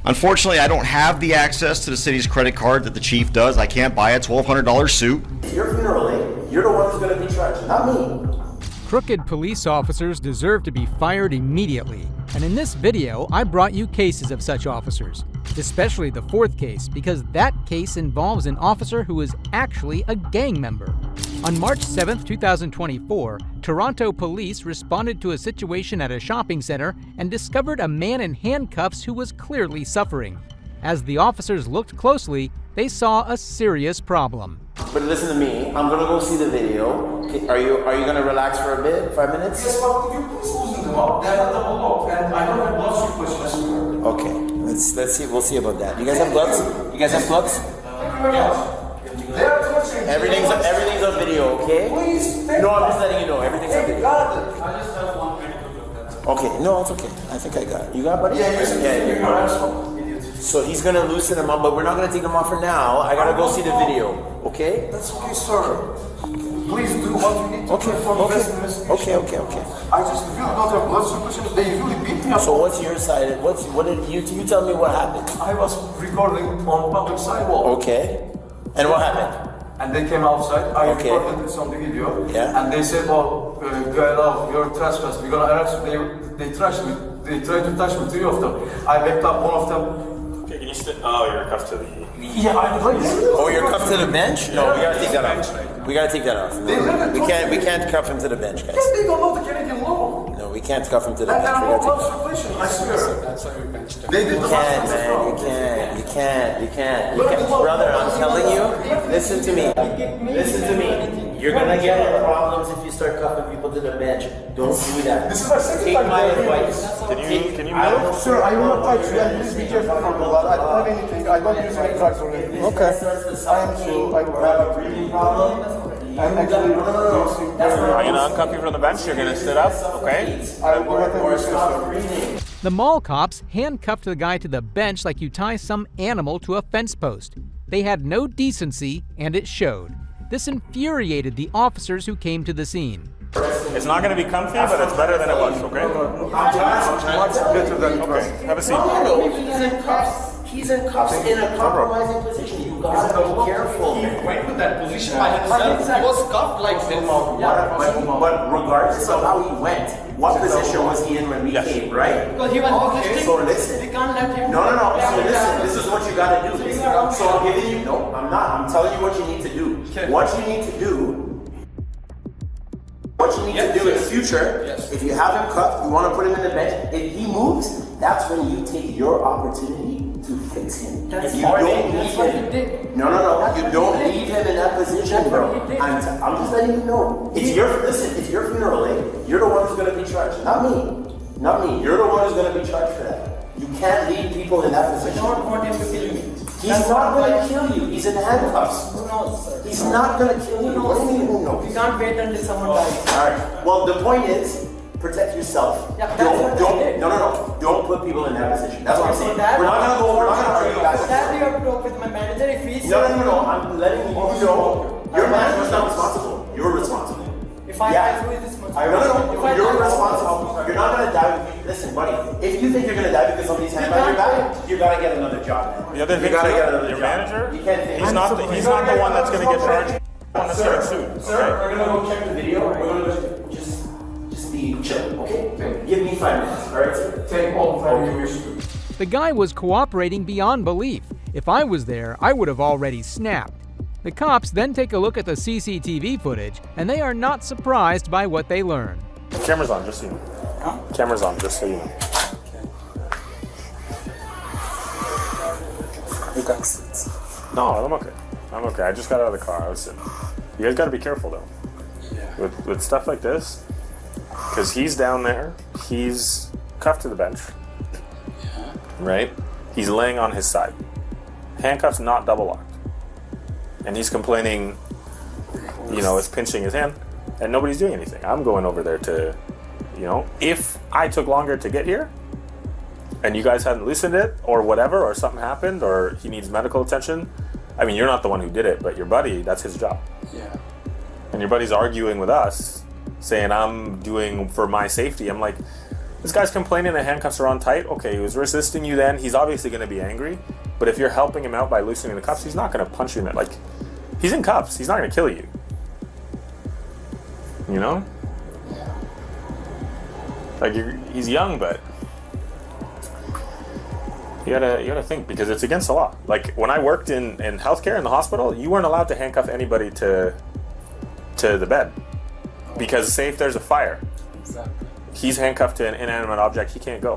Unfortunately, I don't have the access to the city's credit card that the chief does. I can't buy a $1,200 suit. Your funeral, you're the one who's going to be charged, not me. Crooked police officers deserve to be fired immediately. And in this video, I brought you cases of such officers, especially the fourth case, because that case involves an officer who is actually a gang member. On March 7, 2024, Toronto police responded to a situation at a shopping center and discovered a man in handcuffs who was clearly suffering. As the officers looked closely, they saw a serious problem. But listen to me, I'm gonna go see the video. Okay, are you gonna relax for a bit? 5 minutes? Yes, but could you please loosen them up? They're not double locked, and I don't have blood circulation. Okay, let's see. We'll see about that. You guys have gloves? You guys have gloves? Thank you very much. They are touching. Everything's on video, okay? Please. No, I'm just letting you know. Everything's on video. I just have one minute. Okay, no, it's okay. I think I got it. You got it, buddy? Yeah. So he's gonna loosen them up, but we're not gonna take them off for now. I gotta go see the video, okay? That's okay, sir. Please do what you need to do for the best investigation. Okay. I just really don't have blood circulation. They really beat me up. So what's your side? What did you tell me what happened? I was recording on public sidewalk. Okay. And what happened? And they came outside. I recorded this on the video. Yeah. And they said, "Well, get out. You're trespassing. We're gonna arrest you." They trashed me. They tried to touch me. 3 of them. I backed up one of them. Okay, can you you're cuffed to the... Yeah, I like this. Oh, you're cuffed to the bench? No, we gotta take that off. We gotta take that off. We can't cuff him to the bench, guys. They don't know the Canadian law. No, we can't cuff him to the And bench. there We are gotta no take blood that off. circulation, I swear. That's how your bench does. They did You the can't, man. You can't. Brother, I'm telling you, listen to me. You're gonna get in problems if you start cuffing people to the bench. Don't do that. This is my second Take time my doing advice. Can you Sir, I will not touch you, and please be careful for me. I don't have anything. I don't use any drugs or anything. Okay. I am sure I will have a breathing problem. I'm actually using I'm gonna uncuff you from the bench. You're gonna sit up, okay? I will do whatever you say, sir. The mall cops handcuffed the guy to the bench like you tie some animal to a fence post. They had no decency, and it showed. This infuriated the officers who came to the scene. It's not gonna be comfy, but it's better than it was, okay? Much better than drugs. Okay, have a seat. He's in cuffs in a compromising position. You gotta be careful. Went with that position by himself. He was cuffed like this. But regardless of how he went, what position was he in when we came, right? Because he was resisting. So listen. We can't let him. No. So listen, this is what you gotta do. So I'm giving you, no, I'm not. I'm telling you what you need to do. What you need to do in the future, if you have him cuffed, you want to put him in the bench, if he moves, that's when you take your opportunity to fix him. If you don't leave him, no, you don't leave him in that position, bro. I'm just letting you know. It's your funeral, eh? You're the one who's going to be charged, not me. You're the one who's going to be charged for that. You can't leave people in that position. I don't want him to kill me. He's not going to kill you. He's in handcuffs. Who knows, sir? He's not going to kill you. What do you mean who knows? We can't wait until someone dies. Alright, well the point is, protect yourself. Yeah, that's what I did. Don't put people in that position. That's what I'm saying. That- We're not gonna argue back and That you forth. have to talk with my manager if he's... No, I'm letting you know, your manager's not responsible. You're responsible. If I die, who is this much? No, you're responsible. You're not gonna die. Listen, buddy, if you think you're gonna die because somebody's hand on your back, you gotta get another job. The other thing, gotta too, get another your job. manager, You can't think. he's not the one that's gonna get charged. On the start soon, Sir, we're gonna go check the video. We're gonna just be chill, okay? Give me 5 minutes, alright, sir? Take all the time you wish to. The guy was cooperating beyond belief. If I was there, I would have already snapped. The cops then take a look at the CCTV footage, and they are not surprised by what they learn. Camera's on, just so you know. Huh? Camera's on, just so you know. You got seats. No, I'm okay. I just got out of the car. I was sitting. You guys got to be careful though. Yeah. With stuff like this, because he's down there. He's cuffed to the bench. Yeah. Right. He's laying on his side. Handcuffs not double locked. And he's complaining. It's pinching his hand, and nobody's doing anything. I'm going over there to, if I took longer to get here, and you guys hadn't loosened it, or whatever, or something happened, or he needs medical attention. I mean, you're not the one who did it, but your buddy, that's his job. Yeah. And your buddy's arguing with us, saying I'm doing for my safety. I'm like, This guy's complaining the handcuffs are on tight. Okay, he was resisting you then. He's obviously going to be angry. But if you're helping him out by loosening the cuffs, he's not going to punch you in it. Like, he's in cuffs. He's not going to kill you. You know? Like, he's young, but you gotta think, because it's against the law. Like, when I worked in healthcare in the hospital, you weren't allowed to handcuff anybody to the bed, because say if there's a fire, he's handcuffed to an inanimate object, he can't go.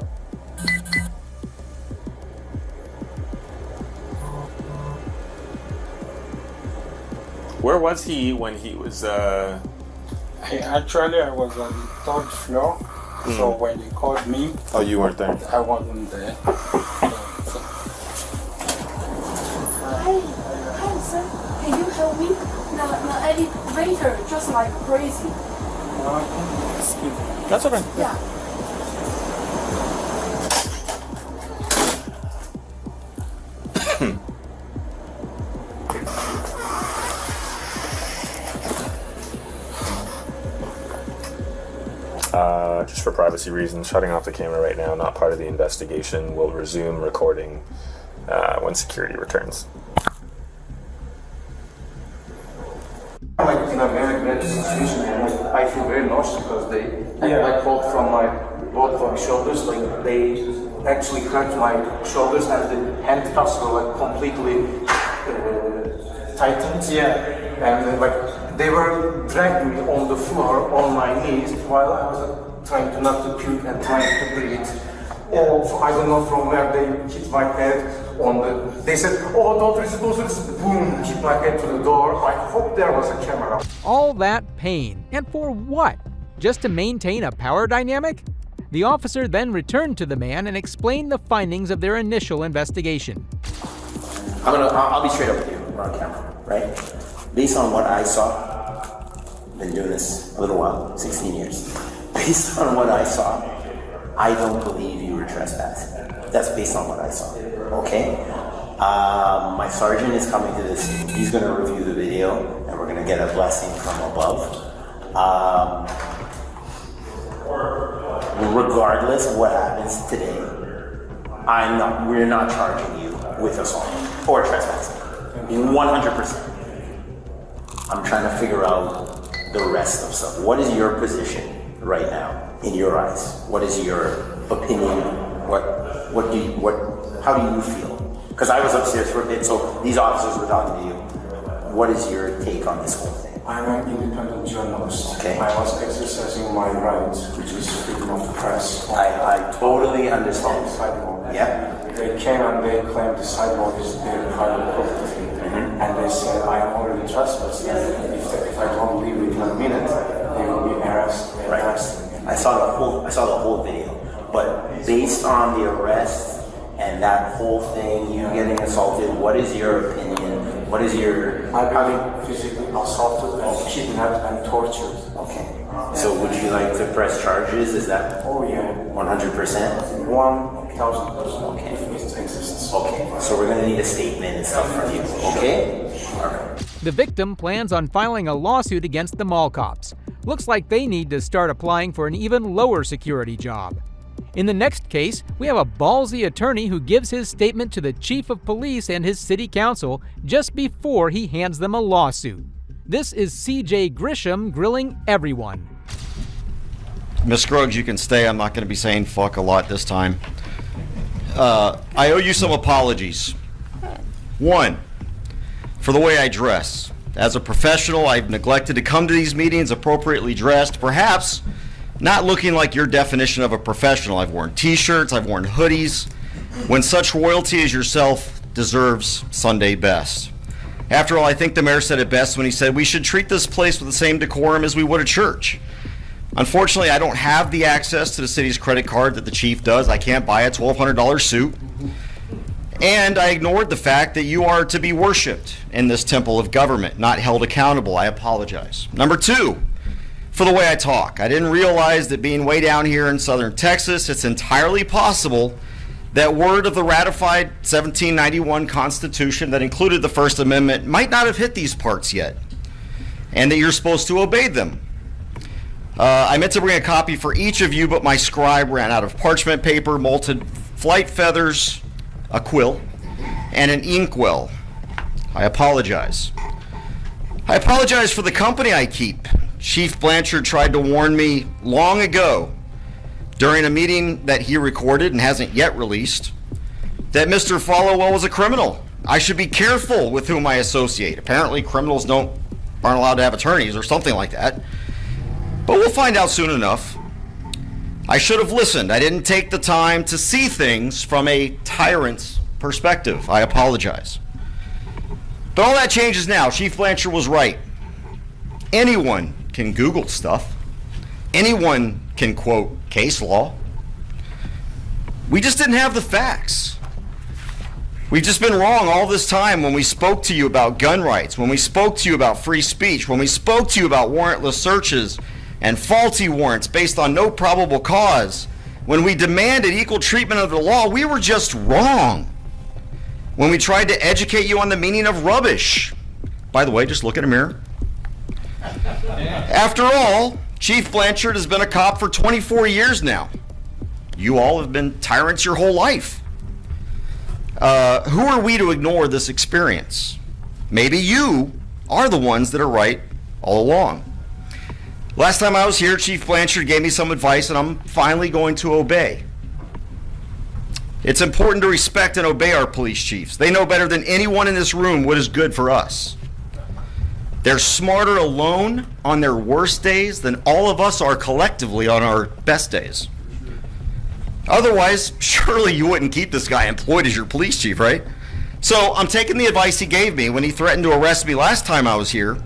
Where was he when he was Actually, I was on the third floor, so when he called me, oh, you weren't there? I wasn't there. Hi, sir. Can you help me? The elevator just like crazy. Excuse me. That's okay. Yeah. Just for privacy reasons, shutting off the camera right now, not part of the investigation. We'll resume recording when security returns. Like in a very bad situation, and I feel very lost because they like pulled from both of my shoulders, like they actually hurt my shoulders, and the handcuffs were like completely tightened. And like they were dragging me on the floor on my knees while I was trying to not to puke and trying to breathe. Oh, I don't know from where they hit my head on the. They said, "Oh, don't resist, don't resist." Boom! Hit my head to the door. I hope there was a camera. All that pain, and for what? Just to maintain a power dynamic? The officer then returned to the man and explained the findings of their initial investigation. I'll be straight up with you. We're on camera, right? Based on what I saw, been doing this a little while, 16 years. Based on what I saw, I don't believe you were trespassing. That's based on what I saw, okay? My sergeant is coming to this scene. He's gonna review the video, and we're gonna get a blessing from above. Regardless of what happens today, we're not charging you with assault or trespassing. 100%. I'm trying to figure out the rest of stuff. What is your position right now in your eyes? What is your opinion? How do you feel? Because I was upstairs for a bit, so these officers were talking to you. What is your take on this whole thing? I'm an independent journalist. Okay. I was exercising my rights, which is freedom of the press. I totally On understand. the sidewalk. Yeah. They came and they claimed the sidewalk is their private property. And they said, I am already trespassing. If I don't leave within a minute, they will be arrested. I saw the whole video, but based on the arrest and that whole thing, you getting assaulted, what is your opinion? What is your... I've been physically assaulted and kidnapped and tortured. Okay. So would you like to press charges? Is that Oh yeah, 100%? 1,000%. Okay. If it exists. Okay. So we're gonna need a statement and stuff from you. Okay? All right. The victim plans on filing a lawsuit against the mall cops. Looks like they need to start applying for an even lower security job. In the next case, we have a ballsy attorney who gives his statement to the chief of police and his city council just before he hands them a lawsuit. This is CJ Grisham grilling everyone. Miss Scruggs, you can stay. I'm not going to be saying fuck a lot this time. I owe you some apologies. One, for the way I dress. As a professional, I've neglected to come to these meetings appropriately dressed, perhaps not looking like your definition of a professional. I've worn t-shirts, I've worn hoodies, when such royalty as yourself deserves Sunday best. After all, I think the mayor said it best when he said we should treat this place with the same decorum as we would a church. Unfortunately, I don't have the access to the city's credit card that the chief does. I can't buy a $1,200 suit. And I ignored the fact that you are to be worshipped in this temple of government, not held accountable. I apologize. Number two, for the way I talk. I didn't realize that being way down here in southern Texas, it's entirely possible that word of the ratified 1791 Constitution that included the First Amendment might not have hit these parts yet, and that you're supposed to obey them. I meant to bring a copy for each of you, but my scribe ran out of parchment paper, molted flight feathers, a quill, and an inkwell. I apologize. I apologize for the company I keep. Chief Blanchard tried to warn me long ago during a meeting that he recorded and hasn't yet released that Mr. Followwell was a criminal. I should be careful with whom I associate. Apparently criminals aren't allowed to have attorneys or something like that. But we'll find out soon enough. I should have listened. I didn't take the time to see things from a tyrant's perspective. I apologize. But all that changes now. Chief Blanchard was right. Anyone can Google stuff. Anyone can quote case law. We just didn't have the facts. We've just been wrong all this time when we spoke to you about gun rights, when we spoke to you about free speech, when we spoke to you about warrantless searches and faulty warrants based on no probable cause. When we demanded equal treatment of the law, we were just wrong. When we tried to educate you on the meaning of rubbish. By the way, just look in a mirror. After all, Chief Blanchard has been a cop for 24 years now. You all have been tyrants your whole life. Who are we to ignore this experience? Maybe you are the ones that are right all along. Last time I was here, Chief Blanchard gave me some advice, and I'm finally going to obey. It's important to respect and obey our police chiefs. They know better than anyone in this room what is good for us. They're smarter alone on their worst days than all of us are collectively on our best days. Otherwise, surely you wouldn't keep this guy employed as your police chief, right? So I'm taking the advice he gave me when he threatened to arrest me last time I was here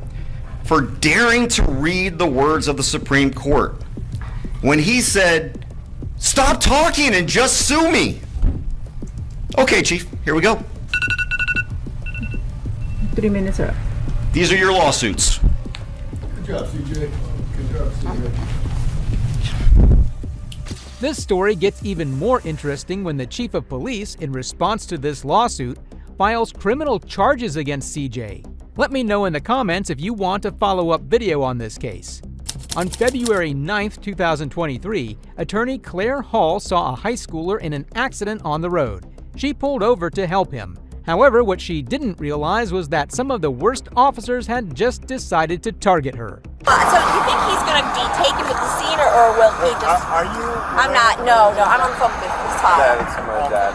for daring to read the words of the Supreme Court. When he said, "Stop talking and just sue me." Okay, Chief, here we go. 3 minutes are up. These are your lawsuits. Good job, CJ. Good job, CJ. This story gets even more interesting when the chief of police, in response to this lawsuit, files criminal charges against CJ. Let me know in the comments if you want a follow-up video on this case. On February 9th, 2023, attorney Claire Hall saw a high schooler in an accident on the road. She pulled over to help him. However, what she didn't realize was that some of the worst officers had just decided to target her. So you think he's going to be taken with the scene, or will he just... Are you... I'm not, no, I'm on the phone with his father. Yeah, it's my dad.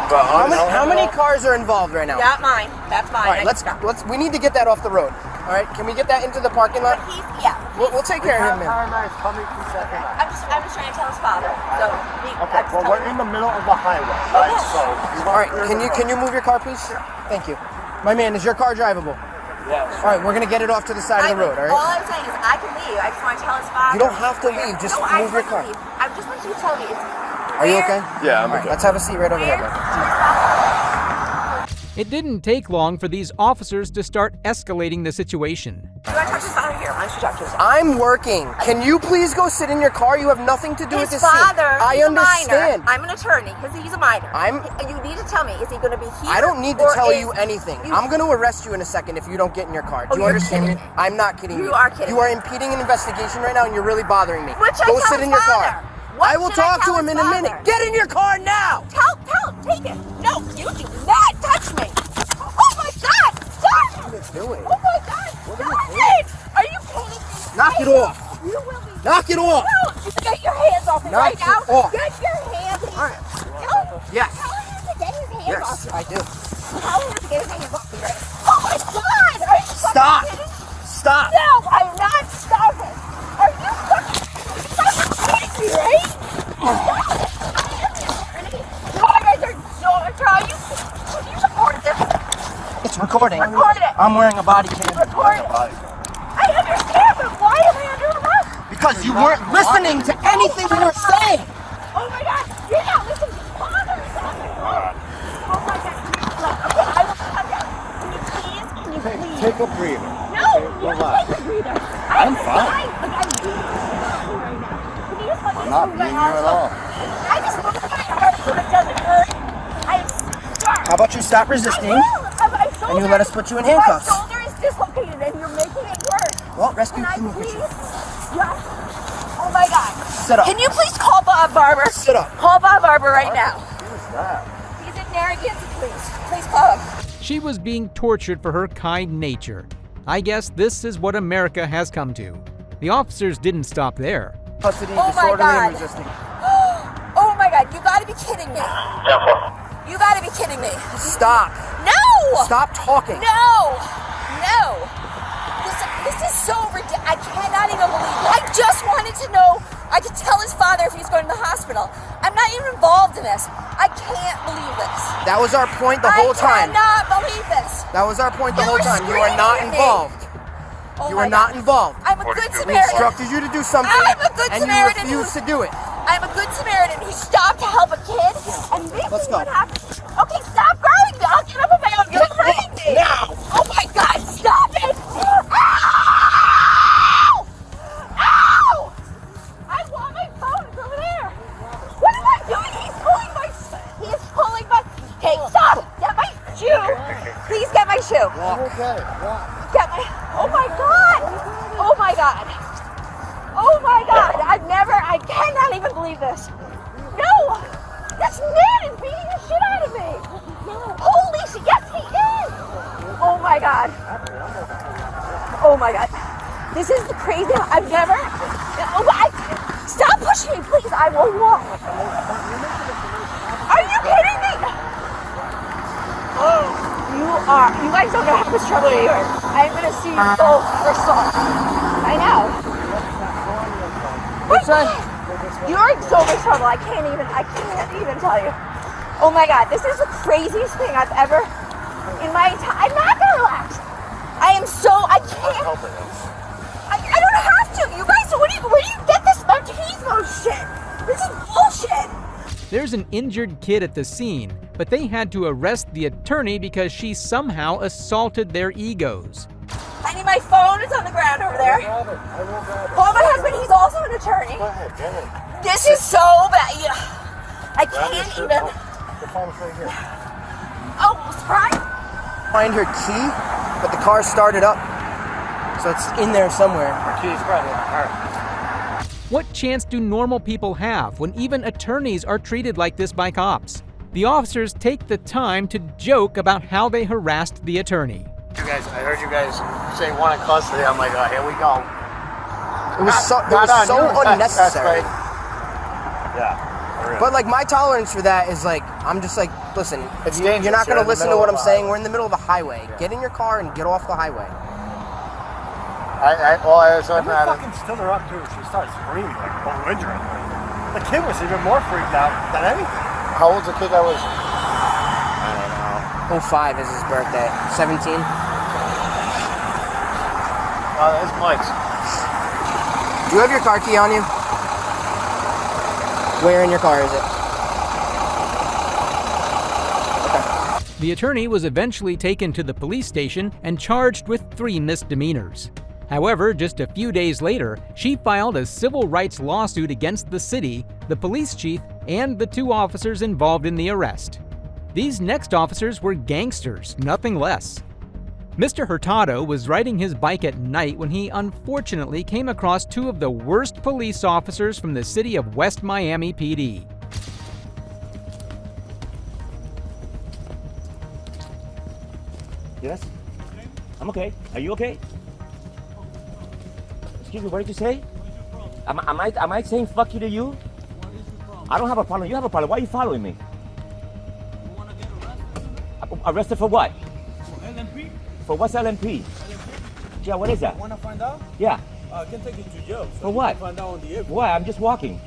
But how many cars are involved right now? Not mine. That's mine. All right, we need to get that off the road. All right, can we get that into the parking lot? We'll take care of him, man. Paramedics coming 2 seconds. I'm just trying to tell his father. So okay, well, we're in the middle of the highway, right? So all right, can you move your car, please? Thank you. My man, is your car drivable? Yes. All right, we're gonna get it off to the side of the road. All right. All I'm saying is I can leave. I just want to tell his father. You don't have to leave. Just move your car. I just want you to tell me. Are you okay? Yeah, I'm okay. Let's have a seat right over here. It didn't take long for these officers to start escalating the situation. You want to talk to his father here? Why don't you talk to his father? I'm working. Can you please go sit in your car? You have nothing to do with this father, scene. I understand. I'm an attorney because he's a minor. You need to tell me, is he going to be here? I don't need to tell you anything. I'm going to arrest you in a second if you don't get in your car. Do you understand me? I'm not kidding you. You are kidding. You are impeding an investigation right now, and you're really bothering me. Go sit in your car. I will talk to him in a minute. Get in your car now! Tell him, take it. No, you do not touch me. Oh my God! Stop! What are you doing? Oh my God! Stop it! Are you kidding me? Knock it off! You will be. Knock it off! No! Get your hands off me right now! Knock it off! Get your hands off me! Yes. Tell him to get his hands off me. I do. Tell him to get his hands off me right now. Oh my God! Are you Stop! kidding? Stop! No! I'm not stopping! Are you fucking kidding me, right? You guys are so trying. You recorded this. It's recording. Recorded it. I'm wearing a body cam. Recorded it. I understand, but why am I under arrest? Because you weren't listening to anything we were saying. Oh my God! You're not listening to father or something. Oh my God! Okay, I will come down. Can you please? Take a breather. No, you don't take a breather. I'm fine. Like I'm being right now. Can you just let me I'm not being here at all. I just moved my arm so it doesn't hurt. I'm scarred. How about you stop resisting? And you let us put you in handcuffs. My shoulder is dislocated and you're making it worse. Well, rescue Can I team. please just Oh my God. Sit up. Can you please call Bob Barber? Sit up. Call Bob Barber right now. Who's that? He's in Narragansett, please. Please call him. She was being tortured for her kind nature. I guess this is what America has come to. The officers didn't stop there. Custody, Oh my disorderly God. and resisting. Oh my God, you gotta be kidding me. You gotta be kidding me. Stop. No! Stop talking. No! No! This is so ridiculous. I cannot even believe it. I just wanted to know. I could tell his father if he's going to the hospital. I'm not even involved in this. I can't believe this. That was our point the whole time. I cannot believe this. That was our point the You whole were time. You are screaming not at me. involved. Oh You my are not God. involved. I'm a good We Samaritan. instructed you to do something, I'm a good and Samaritan you refused to do it. I'm a good Samaritan who stopped to help a kid, and this Let's is go. what happened. Okay, stop grabbing me. I'll get up on my own. You're hurting me. now. Oh my God, stop it. Ow! Ow! I want my phone. It's over there. What am I doing? He's pulling my... Hey, stop. Get my shoe. Please get my shoe. Okay. Get my... Oh my God. Oh my God. Oh my God. I cannot even believe this. No. This man is beating the shit out of me. Holy shit. Yes, he is. Oh my God. Oh my God. This is the crazy. I've never... Stop pushing me, please. I will walk. Are you kidding me? You guys don't know how much trouble you're in. I'm gonna see you both for assault. I know. You're in so much trouble. I can't even tell you. Oh my God, this is the craziest thing I've ever in my entire. I'm not gonna relax. I can't. I don't have to. You guys, where do you get this machismo shit? This is bullshit. There's an injured kid at the scene, but they had to arrest the attorney because she somehow assaulted their egos. I need my phone. It's on the ground over there. Call my husband. He's also an attorney. Go ahead, get it. This is so bad. I can't even. The phone's right here. Oh, surprise! Find her key, but the car started up. So it's in there somewhere. The key's right in her. What chance do normal people have when even attorneys are treated like this by cops? The officers take the time to joke about how they harassed the attorney. I heard you guys say one in custody. I'm like, oh, here we go. It was so unnecessary. Yeah. But like my tolerance for that is like, I'm just like, listen, It's you're dangerous. not going You're to in the listen to middle what of I'm the saying. highway. We're in the middle of the highway. Yeah. Get in your car and get off the highway. All I was I looking at fucking stood her up too. She started screaming like belligerently. The kid was even more freaked out than anything. how old's the kid that was? I don't know. 05 is his birthday. 17. Oh, that's Mike's. Do you have your car key on you? Where in your car is it? The attorney was eventually taken to the police station and charged with 3 misdemeanors. However, just a few days later, she filed a civil rights lawsuit against the city, the police chief, and the 2 officers involved in the arrest. These next officers were gangsters, nothing less. Mr. Hurtado was riding his bike at night when he unfortunately came across 2 of the worst police officers from the city of West Miami PD. Yes? I'm okay. Are you okay? Excuse me, what did you say? Am I saying fuck you to you? I don't have a problem. You have a problem. Why are you following me? You want to get arrested? Arrested for what? For LMP? For what's LMP? Yeah, what is that? Want to find out? Yeah. I can take you to jail. So For you what? can find out on the airport. Why? I'm just walking.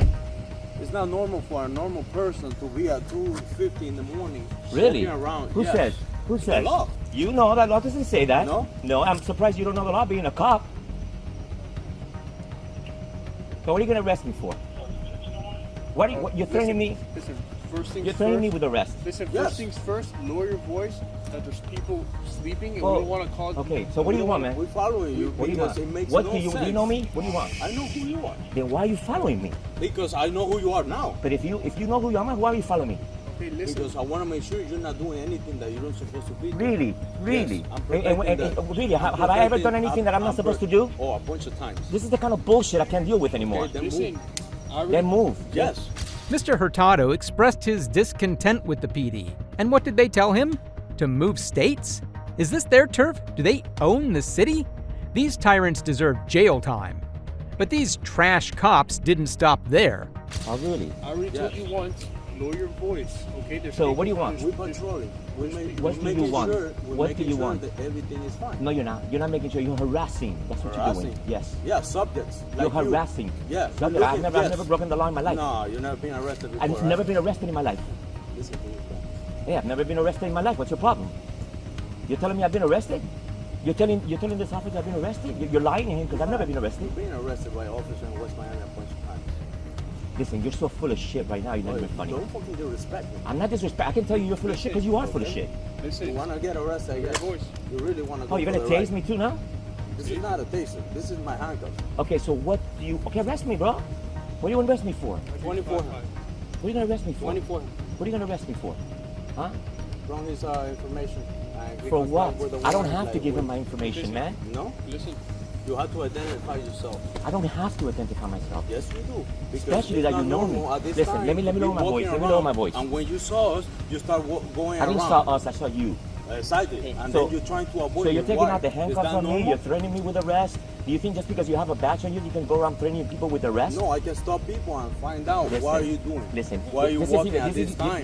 It's not normal for a normal person to be at 2:50 in the morning. Really? Walking around. Who Yes. says? Who says? The law. You know that law doesn't say that. No? No, I'm surprised you don't know the law being a cop. So what are you going to arrest me for? You're threatening me? Listen, first things You're threatening me first. with arrest. Listen, Yes. first things first, lower your voice that there's people sleeping and Oh, we don't want to cause... okay, so what do you want, man? We're following you What do you because want? it makes What no do you sense. know me? What do you want? I know who you are. Then why are you following me? Because I know who you are now. But if you know who you are, why are you following me? Okay, listen. Because I want to make sure you're not doing anything that you're not supposed to be doing. Really? Really? Yes, I'm protecting Really? Have I ever done anything that I'm not supposed to do? Oh, a bunch of times. This is the kind of bullshit I can't deal with anymore. Okay, then move. Then move. Yes. Mr. Hurtado expressed his discontent with the PD. And what did they tell him? To move states? Is this their turf? Do they own the city? These tyrants deserve jail time. But these trash cops didn't stop there. Oh, really? I already told you once, lower your voice, okay? So what do you want? We're patrolling. What do you want? What do you want? That everything is fine. No, you're not. You're not making sure. You're harassing. That's what you're doing. Yes. Yeah, subjects. You're Like harassing. Yeah. Subject. I've never broken the law in my life. No, you've never been arrested before. I've never been arrested in my life. Listen to me, Yeah, I've never been arrested in my life. What's your problem? You're telling me I've been arrested? You're telling this officer I've been arrested? You're lying to him because I've never been arrested. You've been arrested by an officer in West Miami a bunch of times. Listen, you're so full of shit right now. You're not even funny. Don't fucking disrespect me. I'm not disrespect. I can tell you you're full of shit because you are full of shit. Listen, you want to get arrested, I guess. You really want to go. Oh, you're gonna tase me too now? This is not a taser. This is my handcuff. Okay, so what do you? Okay, arrest me, bro. What do you want to arrest me for? 24. What are you gonna arrest me for? 24. What are you gonna arrest me for? Huh? Wrong his information. For what? I don't have to give him my information, man. No? Listen. You have to identify yourself. I don't have to identify myself. Yes, you do. Especially that you know me. Listen, let me lower my voice. Let me lower my voice. And when you saw us, you start going around. I didn't saw us. I saw you. Exactly. And then you're trying to avoid. So you're taking out the handcuffs on me. Normal? You're threatening me with arrest. Do you think just because you have a badge on you, you can go around threatening people with arrest? No, I can stop people and find out what are you doing. Listen. Why are you walking at this time?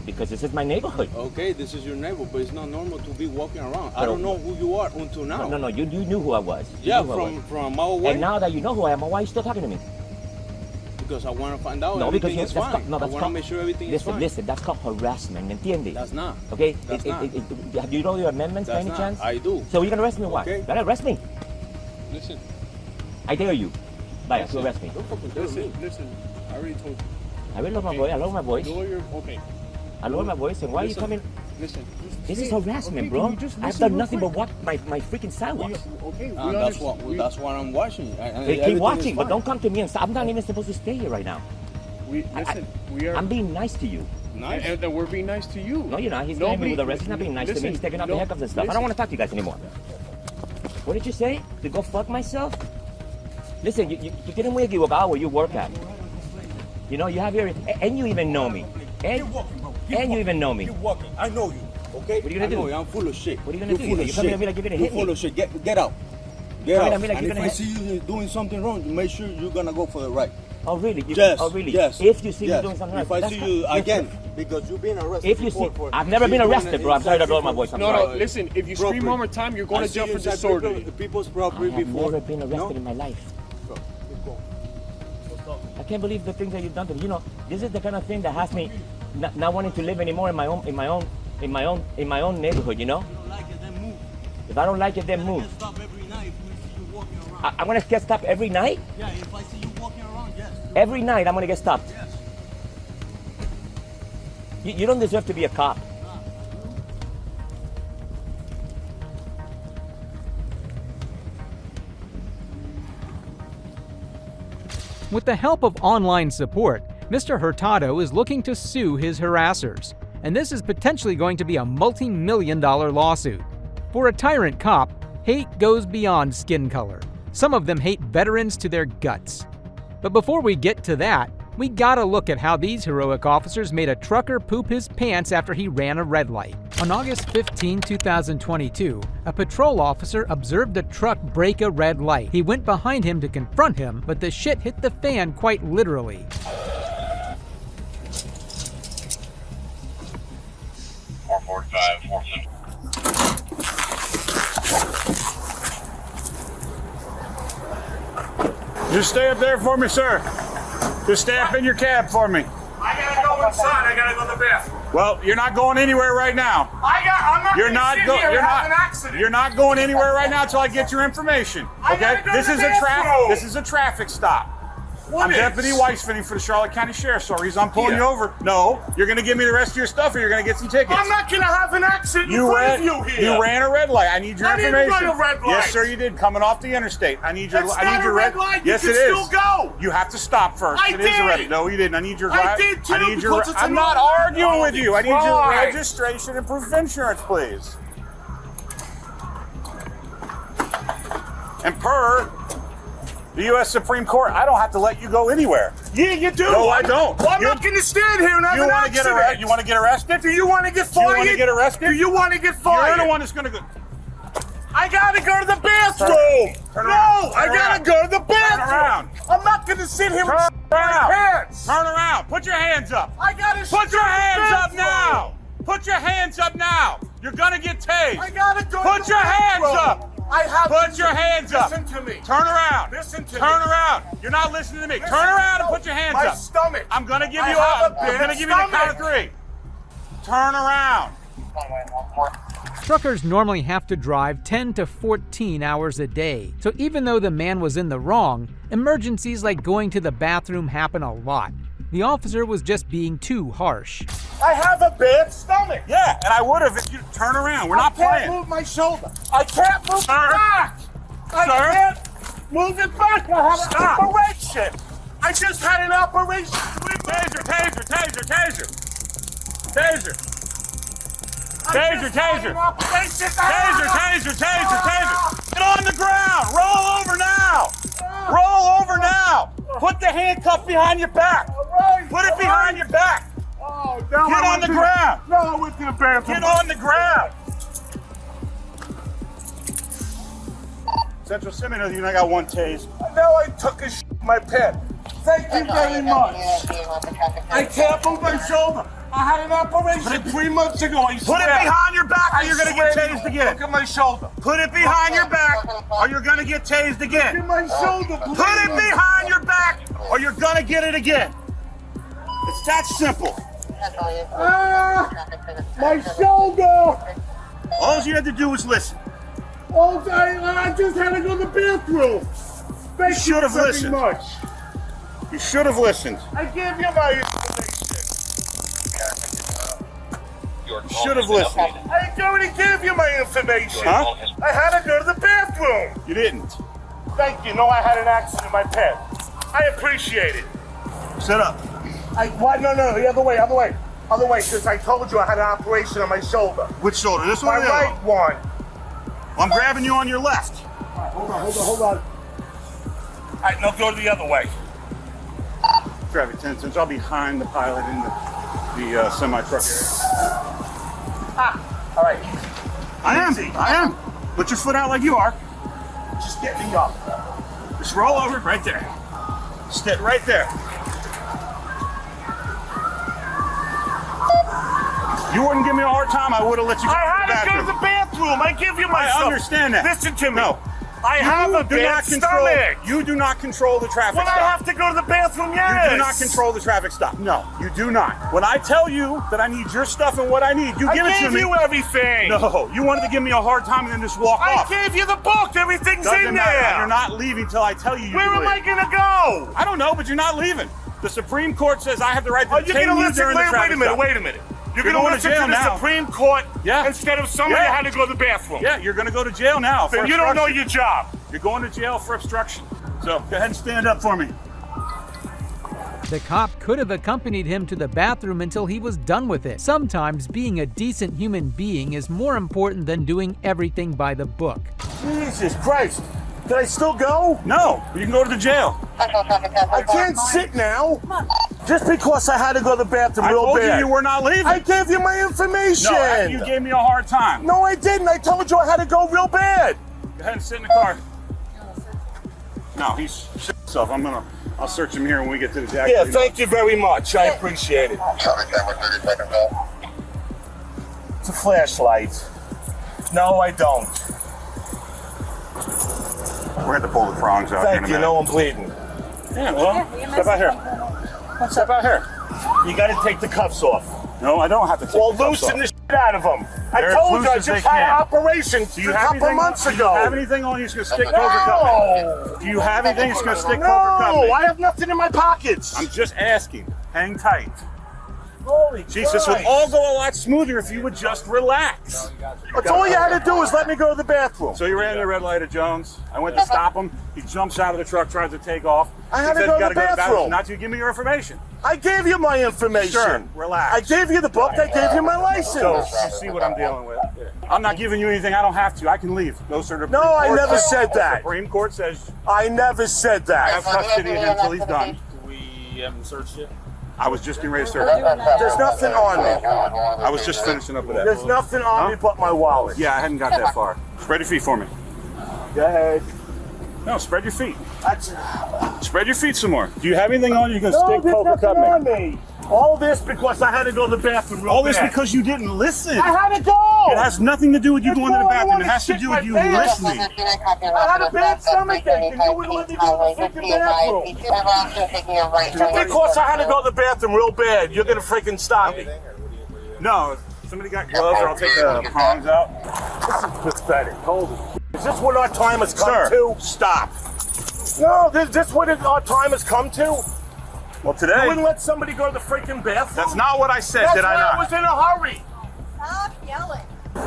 Because this is my neighborhood. Okay, this is your neighborhood, but it's not normal to be walking around. I don't know who you are until now. No, you knew who I was. Yeah, from a mile away. And now that you know who I am, why are you still talking to me? Because I want to find out everything is fine. I want to make sure everything is fine. Listen, that's called harassment, ¿entiendes? That's not. Okay? That's not. Have you know your amendments by any chance? I do. So you're going to arrest me or what? Okay. You're going to arrest me? Listen. I dare you. Vaya, to arrest me. Don't fucking dare me. Listen, I already told you. I will lower my voice. I lower my voice. Okay. I lower my voice, and why are you coming? Listen. This is harassment, bro. I've done nothing but walk my freaking sidewalks. Okay. That's what I'm watching. Keep watching, but don't come to me and say, I'm not even supposed to stay here right now. I'm being nice to you. Nice? And then we're being nice to you. No, you're not. He's getting me with the rest. He's not being nice to me. He's taking off the handcuffs and stuff. I don't want to talk to you guys anymore. What did you say? To go fuck myself? Listen, you didn't muy equivocado where you work at. You know, you have your... And you even know me. And you even know me. You're walking. I know you. Okay? What are you going to do? I'm full of shit. What are you going to do? You're coming to me like you're going to hit me. You're full of shit. Get out. Get out. And if I see you doing something wrong, make sure you're going to go for the right. Oh, really? Yes. Oh, really? Yes. If you see me doing something right. If I see you again, because you've been arrested before. I've never been arrested, bro. I'm sorry to lower my voice. No, listen. If you scream one more time, you're going to jail for disorderly. People's property before. I've never been arrested in my life. I can't believe the things that you've done to me. You know, this is the kind of thing that has me not wanting to live anymore in my own neighborhood. You know. If I don't like it, then move. I'm gonna get stopped every night. Yeah, if I see you walking around, yes. Every night I'm gonna get stopped. Yes. You don't deserve to be a cop. With the help of online support, Mr. Hurtado is looking to sue his harassers, and this is potentially going to be a multi-million-dollar lawsuit. For a tyrant cop, hate goes beyond skin color. Some of them hate veterans to their guts. But before we get to that, we gotta look at how these heroic officers made a trucker poop his pants after he ran a red light. On August 15, 2022, a patrol officer observed a truck break a red light. He went behind him to confront him, but the shit hit the fan quite literally. Just stay up there for me, sir. Just stay up in your cab for me. I gotta go inside. I gotta go to the bathroom. Well, you're not going anywhere right now. I'm not You're gonna not sit go- here you're and not- have an accident. You're not going anywhere right now until I get your information. I Okay? gotta go This to is the a bathroom. this is a traffic stop. I'm Deputy Weisfitting for the Charlotte County Sheriff's Office. I'm pulling you over. No, you're going to give me the rest of your stuff or you're going to get some tickets. I'm not going to have an accident in front of you here. You ran a red light. I need your information. I didn't run a red light. Yes, sir, you did. Coming off the interstate. I need your. That's I need not your a red light. Yes, You it can is. still go. You have to stop first. I It is a red. did. No, you didn't. I need your. I did too, I need your. because it's I'm a not normal arguing with you. I need your drive. registration and proof of insurance, please. And per the U.S. Supreme Court, I don't have to let you go anywhere. Yeah, you do. No, I don't. Well, I'm not going to stand here and have an accident. You want to get arrested? Do you want to get fired? You want to get arrested? Do you want to get fired? You're the one that's going to go. I gotta go to the bathroom. Turn around. No, I gotta go to the bathroom. Turn around. I'm not gonna sit here Turn and my pants. Turn around. Put your hands up. I gotta Put your hands up bathroom. now. Put your hands up now. You're gonna get tased. I gotta go Put to the your hands bathroom. up. I have Put your hands up. Listen to me. Turn around. Listen to me. Turn around. You're not listening to me. Turn around and put your hands my up. stomach. I'm gonna give I you have I'm gonna give you the count of 3. Turn around. Truckers normally have to drive 10 to 14 hours a day, so even though the man was in the wrong, emergencies like going to the bathroom happen a lot. The officer was just being too harsh. I have a bad stomach. Yeah, and I would have if you turn around. We're not I can't playing. move my shoulder. I can't move it back. I Sir? can't move it back. I had an operation. I just had an operation. Taser, taser, taser, taser. Taser. Taser, taser. Taser, taser, taser, taser. Get on the ground. Roll over now. Roll over now. Put the handcuff behind your back. Put it behind your back. Oh, Get on the ground. No, I went to the bathroom. Get on the ground. Central Seminary, you know I got one tase. Now I took a in my pen. Thank you very much. I can't move my shoulder. I had an operation 3 months ago. Put it behind your back or you're going to get tased again. Look at my shoulder. Put it behind your back or you're going to get tased again. Look at my shoulder. Put it behind your back or you're going to get it again. It's that simple. My shoulder. All you had to do was listen. I just had to go to the bathroom. You should have listened. Much. You should have listened. I gave you my information. You should have listened. I already gave you my information. Huh? I had to go to the bathroom. You didn't. Thank you. No, I had an accident in my pen. I appreciate it. Sit up. What? No, the other way, because I told you I had an operation on my shoulder. Which shoulder? This one My or the other right one. Well, I'm grabbing you on your left. Hold on. All right, now go the other way. Traffic attendants, I'll be behind the pilot in the semi-truck area. All right. I am. Put your foot out like you are. Just get me up. Just roll over right there. Sit right there. You wouldn't give me a hard time, I would have let you go I to the had to go to the bathroom. I give you my I stuff. understand that. Listen to me. No. I have a bad stomach. You do not control the traffic When stop. I have to go to the bathroom, yes. You do not control the traffic stop. No, you do not. When I tell you that I need your stuff and what I need, you give it to me. I gave you everything. No, you wanted to give me a hard time and then just walk off. I gave you the book. Everything's Doesn't in matter. there. You're not leaving till I tell you. Where am I gonna go? I don't know, but you're not leaving. The Supreme Court says I have the right to detain gonna you listen? during the traffic stop. Wait a minute. You're You're gonna going listen to jail to the now. Supreme Court Yeah. instead of somebody Yeah. had to go to the bathroom. Yeah, you're going to go to jail now. Then for you don't know obstruction. your job. You're going to jail for obstruction. So go ahead and stand up for me. The cop could have accompanied him to the bathroom until he was done with it. Sometimes being a decent human being is more important than doing everything by the book. Jesus Christ. Can I still go? No, you can go to the jail. I can't sit now. Just because I had to go to the bathroom I real told bad. you were not leaving. I gave you my information. No, after you gave me a hard time. No, I didn't. I told you I had to go real bad. Go ahead and sit in the car. No, he's shit himself. I'll search him here when we get to the jacket. Yeah, thank you very much. I appreciate it. It's a flashlight. No, I don't. We're going to pull the prongs out. Thank you. No, I'm bleeding. Yeah, well, step out here. Step out here. You got to take the cuffs off. No, I don't have to take Well, the cuffs loosen off. this out of him. I They're told as you I loose as just they had an can. operation Do you a have couple anything? months Do you ago. have anything on you that's gonna stick Cobra Company? Do you have anything that's gonna stick Cobra Company? No, I have nothing in my pockets. I'm just asking. Hang tight. Holy Jesus, this would Christ. all go a lot smoother if you would just relax. That's all you had to do is let me go to the bathroom. So you ran the red light at Jones. I went to stop him. He jumps out of the truck, tries to take off. I had He to said, go "You to gotta the bathroom." Not to give me your information. I gave you my information. Sure, relax. I gave you the book. I gave you my license. So you see what I'm dealing with. I'm not giving you anything. I don't have to. I can leave. No, sir. No, I never said that. Supreme Court says I never said I have that. custody of him until he's done. We haven't searched it. I was just getting ready to search him. There's nothing on me. I was just finishing up with that. There's nothing on me but my wallet. Yeah, I hadn't got that far. Spread your feet for me. Go ahead. No, spread your feet. That's, Spread your feet some more. Do you have anything on you can no, stick there's Cobra nothing on Company? me. All this because I had to go to the bathroom real All this bad. because you didn't listen. I had to go. It has nothing to do with you going to the all I bathroom. wanted It has to shit do my with you pants. listening. I had a bad stomach ache and you wouldn't let me go to the freaking bathroom. Just because I had to go to the bathroom real bad, you're gonna freaking stop me. No, somebody got gloves or I'll take the prongs out. This is pathetic. Holy. Is this what our time has come Sir, to? stop. No, this what our time has come to? Well, You today, wouldn't let somebody go to the freaking bathroom? that's not what I said, That's did I why not? I was in a hurry. Stop yelling.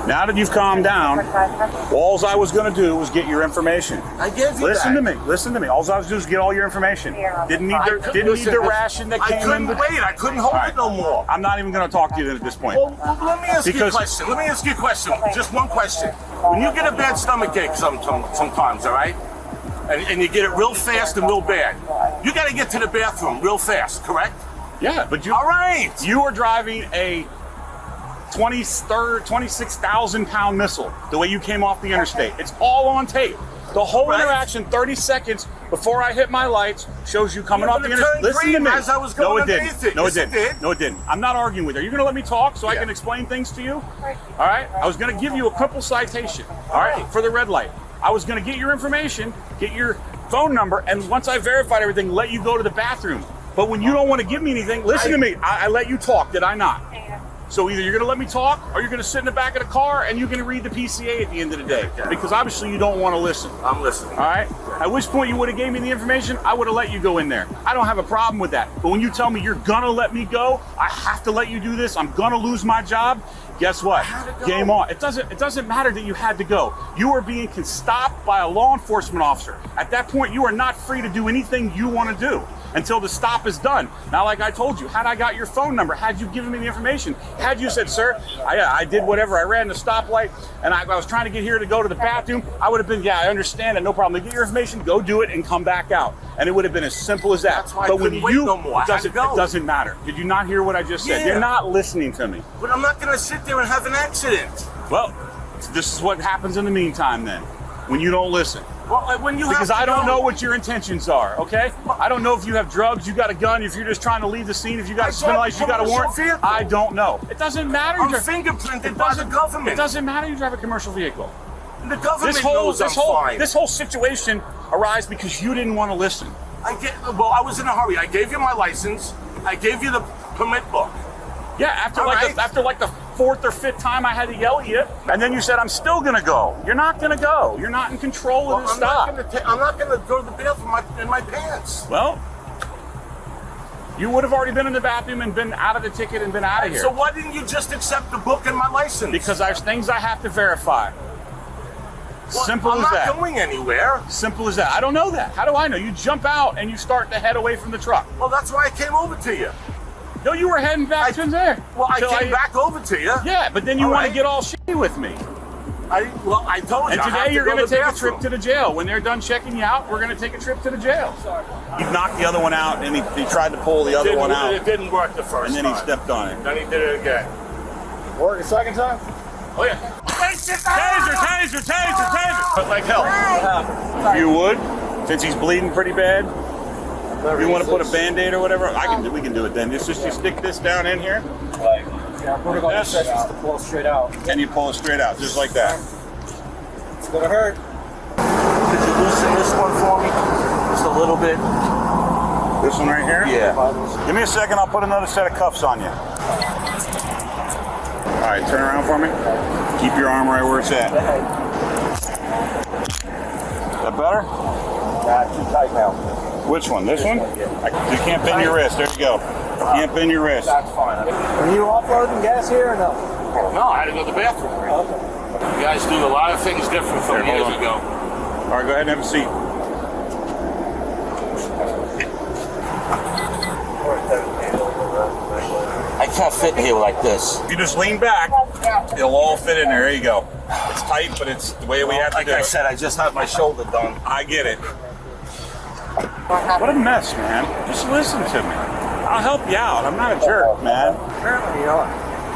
Now that you've calmed down, all I was going to do was get your information. I gave you Listen that. to me. Listen to me. All I was doing was get all your information. Didn't need the ration that came I couldn't in. wait. I couldn't hold it no more. I'm not even going to talk to you at this point. Well, let me ask you a Because- question. Let me ask you a question. Just one question. When you get a bad stomach ache sometimes, all right? And you get it real fast and real bad, you got to get to the bathroom real fast, correct? Yeah, but you. All right. You are driving a 26,000 pound missile the way you came off the interstate. It's all on tape. The whole Right. interaction, 30 seconds before I hit my lights, shows you coming Yeah, off but the it interstate. turned Listen to green me. as I was No, going it didn't. underneath it. No, Yes, it it didn't. did. No, it didn't. I'm not arguing with you. Are you going to let me talk so I can explain things to you? All right. I was going to give you a couple citation. All right. For the red light. I was going to get your information, get your phone number, and once I verified everything, let you go to the bathroom. But when you don't want to give me anything, listen to me. I let you talk, did I not? So either you're going to let me talk or you're going to sit in the back of the car and you're going to read the PCA at the end of the day. Because obviously you don't want to listen. I'm listening. All right? At which point you would have gave me the information, I would have let you go in there. I don't have a problem with that. But when you tell me you're going to let me go, I have to let you do this, I'm going to lose my job, guess what? Game on. It doesn't matter that you had to go. You are being stopped by a law enforcement officer. At that point, you are not free to do anything you want to do until the stop is done. Now, like I told you, had I got your phone number, had you given me the information, had you said, sir, I did whatever, I ran the stoplight, and I was trying to get here to go to the bathroom, I would have been, yeah, I understand it, no problem. Get your information, go do it, and come back out. And it would have been as simple as that. That's why I but when couldn't wait no more. I had to it go. doesn't matter. Did you not hear what I just said? Yeah. You're not listening to me. But I'm not going to sit there and have an accident. Well, this is what happens in the meantime then, when you don't listen. Well, when you Because have to I don't go. know what your intentions are, okay? I don't know if you have drugs, you got a gun, if you're just trying to leave the scene, if you got a suspended license, you got a warrant. Vehicle. I don't know. It doesn't matter. I'm fingerprinted by the government. It doesn't matter you drive a commercial vehicle. The government knows I'm fine. This whole situation arose because you didn't want to listen. I was in a hurry. I gave you my license. I gave you the permit book. Yeah, after like the fourth or fifth time I had to yell at you, and then you said, I'm still gonna go. You're not gonna go. You're not in control of this stop. I'm not gonna go to the bathroom in my pants. Well, you would have already been in the bathroom and been out of the ticket and been out of here. So why didn't you just accept the book and my license? Because there's things I have to verify. Well, Simple I'm as not that. going anywhere. Simple as that. I don't know that. How do I know? You jump out and you start to head away from the truck. Well, that's why I came over to you. No, you were heading back to there. Well, I Till came back over to you. Yeah, but then you All want to right. get all shitty with me. I told you. And I have today you're go going to the take a bathroom. trip to the jail. When they're done checking you out, we're going to take a trip to the jail. He knocked the other one out, and he tried to pull the other one out. It didn't work the first And then time. he stepped on it. Then he did it again. Work a second time? Oh yeah. Taser! But like hell. If you would, since he's bleeding pretty bad, if you want to put a Band-Aid or whatever, we can do it then. It's just you stick this down in here. Yeah, protocol says just to pull straight out. And you pull it straight out, just like that. It's gonna hurt. Could you loosen this one for me? Just a little bit. This one right here? Yeah. Give me a second, I'll put another set of cuffs on you. right, turn around for me. Keep your arm right where it's at. That better? Nah, too tight now. Which one? This one? You can't bend your wrist. There you go. You can't bend your wrist. That's fine. Are you offloading gas here or no? No, I had to go to the bathroom. Okay. You guys do a lot of things different from years ago. All right, go ahead and have a seat. I can't fit in here like this. If you just lean back, it'll all fit in there. There you go. It's tight, but it's the way we have to do it. Like I said, I just had my shoulder done. I get it. What a mess, man. Just listen to me. I'll help you out. I'm not a jerk, man. Apparently you are.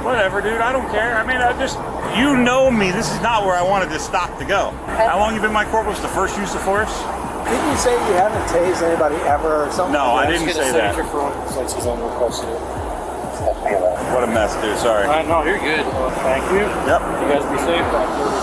Whatever, dude. I don't care. I mean, you know me. This is not where I wanted this stop to go. How long you been my corporal? Was the first use of force? Didn't you say you haven't tased anybody ever or something? No, I didn't say that. Since he's unrequested. What a mess, dude. Sorry. No, you're good. Thank you. Yep. You guys be safe.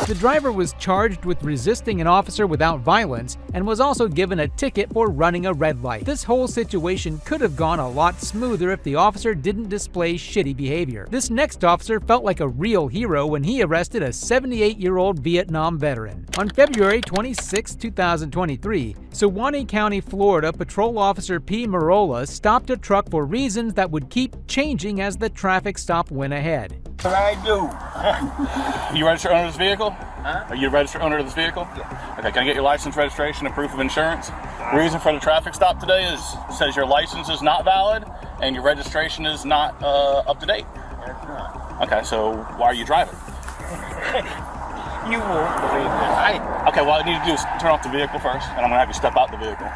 The driver was charged with resisting an officer without violence and was also given a ticket for running a red light. This whole situation could have gone a lot smoother if the officer didn't display shitty behavior. This next officer felt like a real hero when he arrested a 78-year-old Vietnam veteran. On February 26, 2023, Suwannee County, Florida, Patrol Officer P. Marola stopped a truck for reasons that would keep changing as the traffic stop went ahead. What I do? You registered owner of this vehicle? Huh? Are you registered owner of this vehicle? Yeah. Okay, can I get your license, registration, and proof of insurance? The reason for the traffic stop today says your license is not valid and your registration is not up to date. It's not. Okay, so why are you driving? You won't believe this. Okay, what I need to do is turn off the vehicle first, and I'm gonna have you step out the vehicle.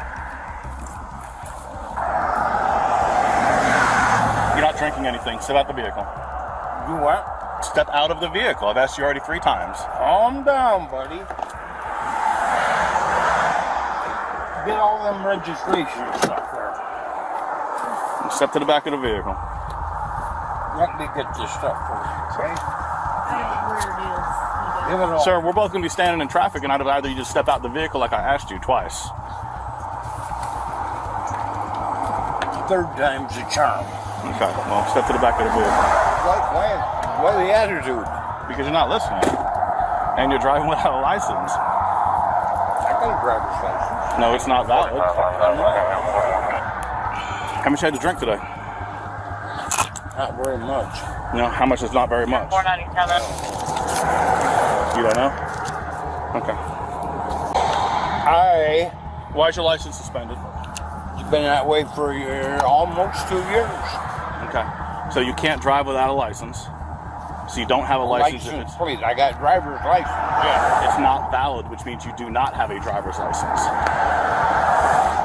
You're not drinking anything. Step out the vehicle. You what? Step out of the vehicle. I've asked you already 3 times. Calm down, buddy. Get all them registration stuff there. Step to the back of the vehicle. Let me get this stuff for you, okay? Give it all. Sir, we're both going to be standing in traffic, and I'd rather you just step out the vehicle like I asked you twice. Third time's a charm. Okay, well, step to the back of the vehicle. Why the attitude? Because you're not listening. And you're driving without a license. I got a driver's license. No, it's not valid. How much you had to drink today? Not very much. No, how much is not very much? You don't know? Okay. Why is your license suspended? It's been that way for almost 2 years. Okay. So you can't drive without a license. So you don't have a license. Please, I got driver's license. Yeah. It's not valid, which means you do not have a driver's license.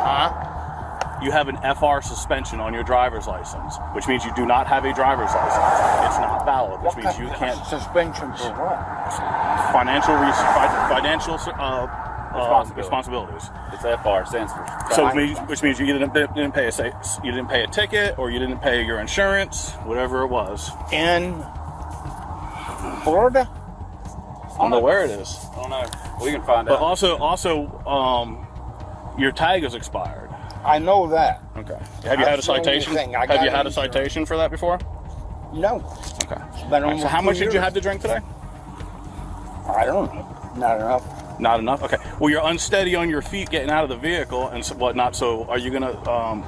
Huh? You have an FR suspension on your driver's license, which means you do not have a driver's license. It's not valid, which means you can't. Suspension for what? Financial responsibilities. It's FR, stands for. So which means you didn't pay a ticket, or you didn't pay your insurance, whatever it was. In Florida? I don't know where it is. I don't know. We can find But out. also, your tag is expired. I know that. Okay. Have you had a citation? Have you had a citation for that before? No. Okay. Been so how much did you have to drink today? I don't know. Not enough. Not enough. Okay. Well, you're unsteady on your feet getting out of the vehicle and whatnot. So, are you gonna?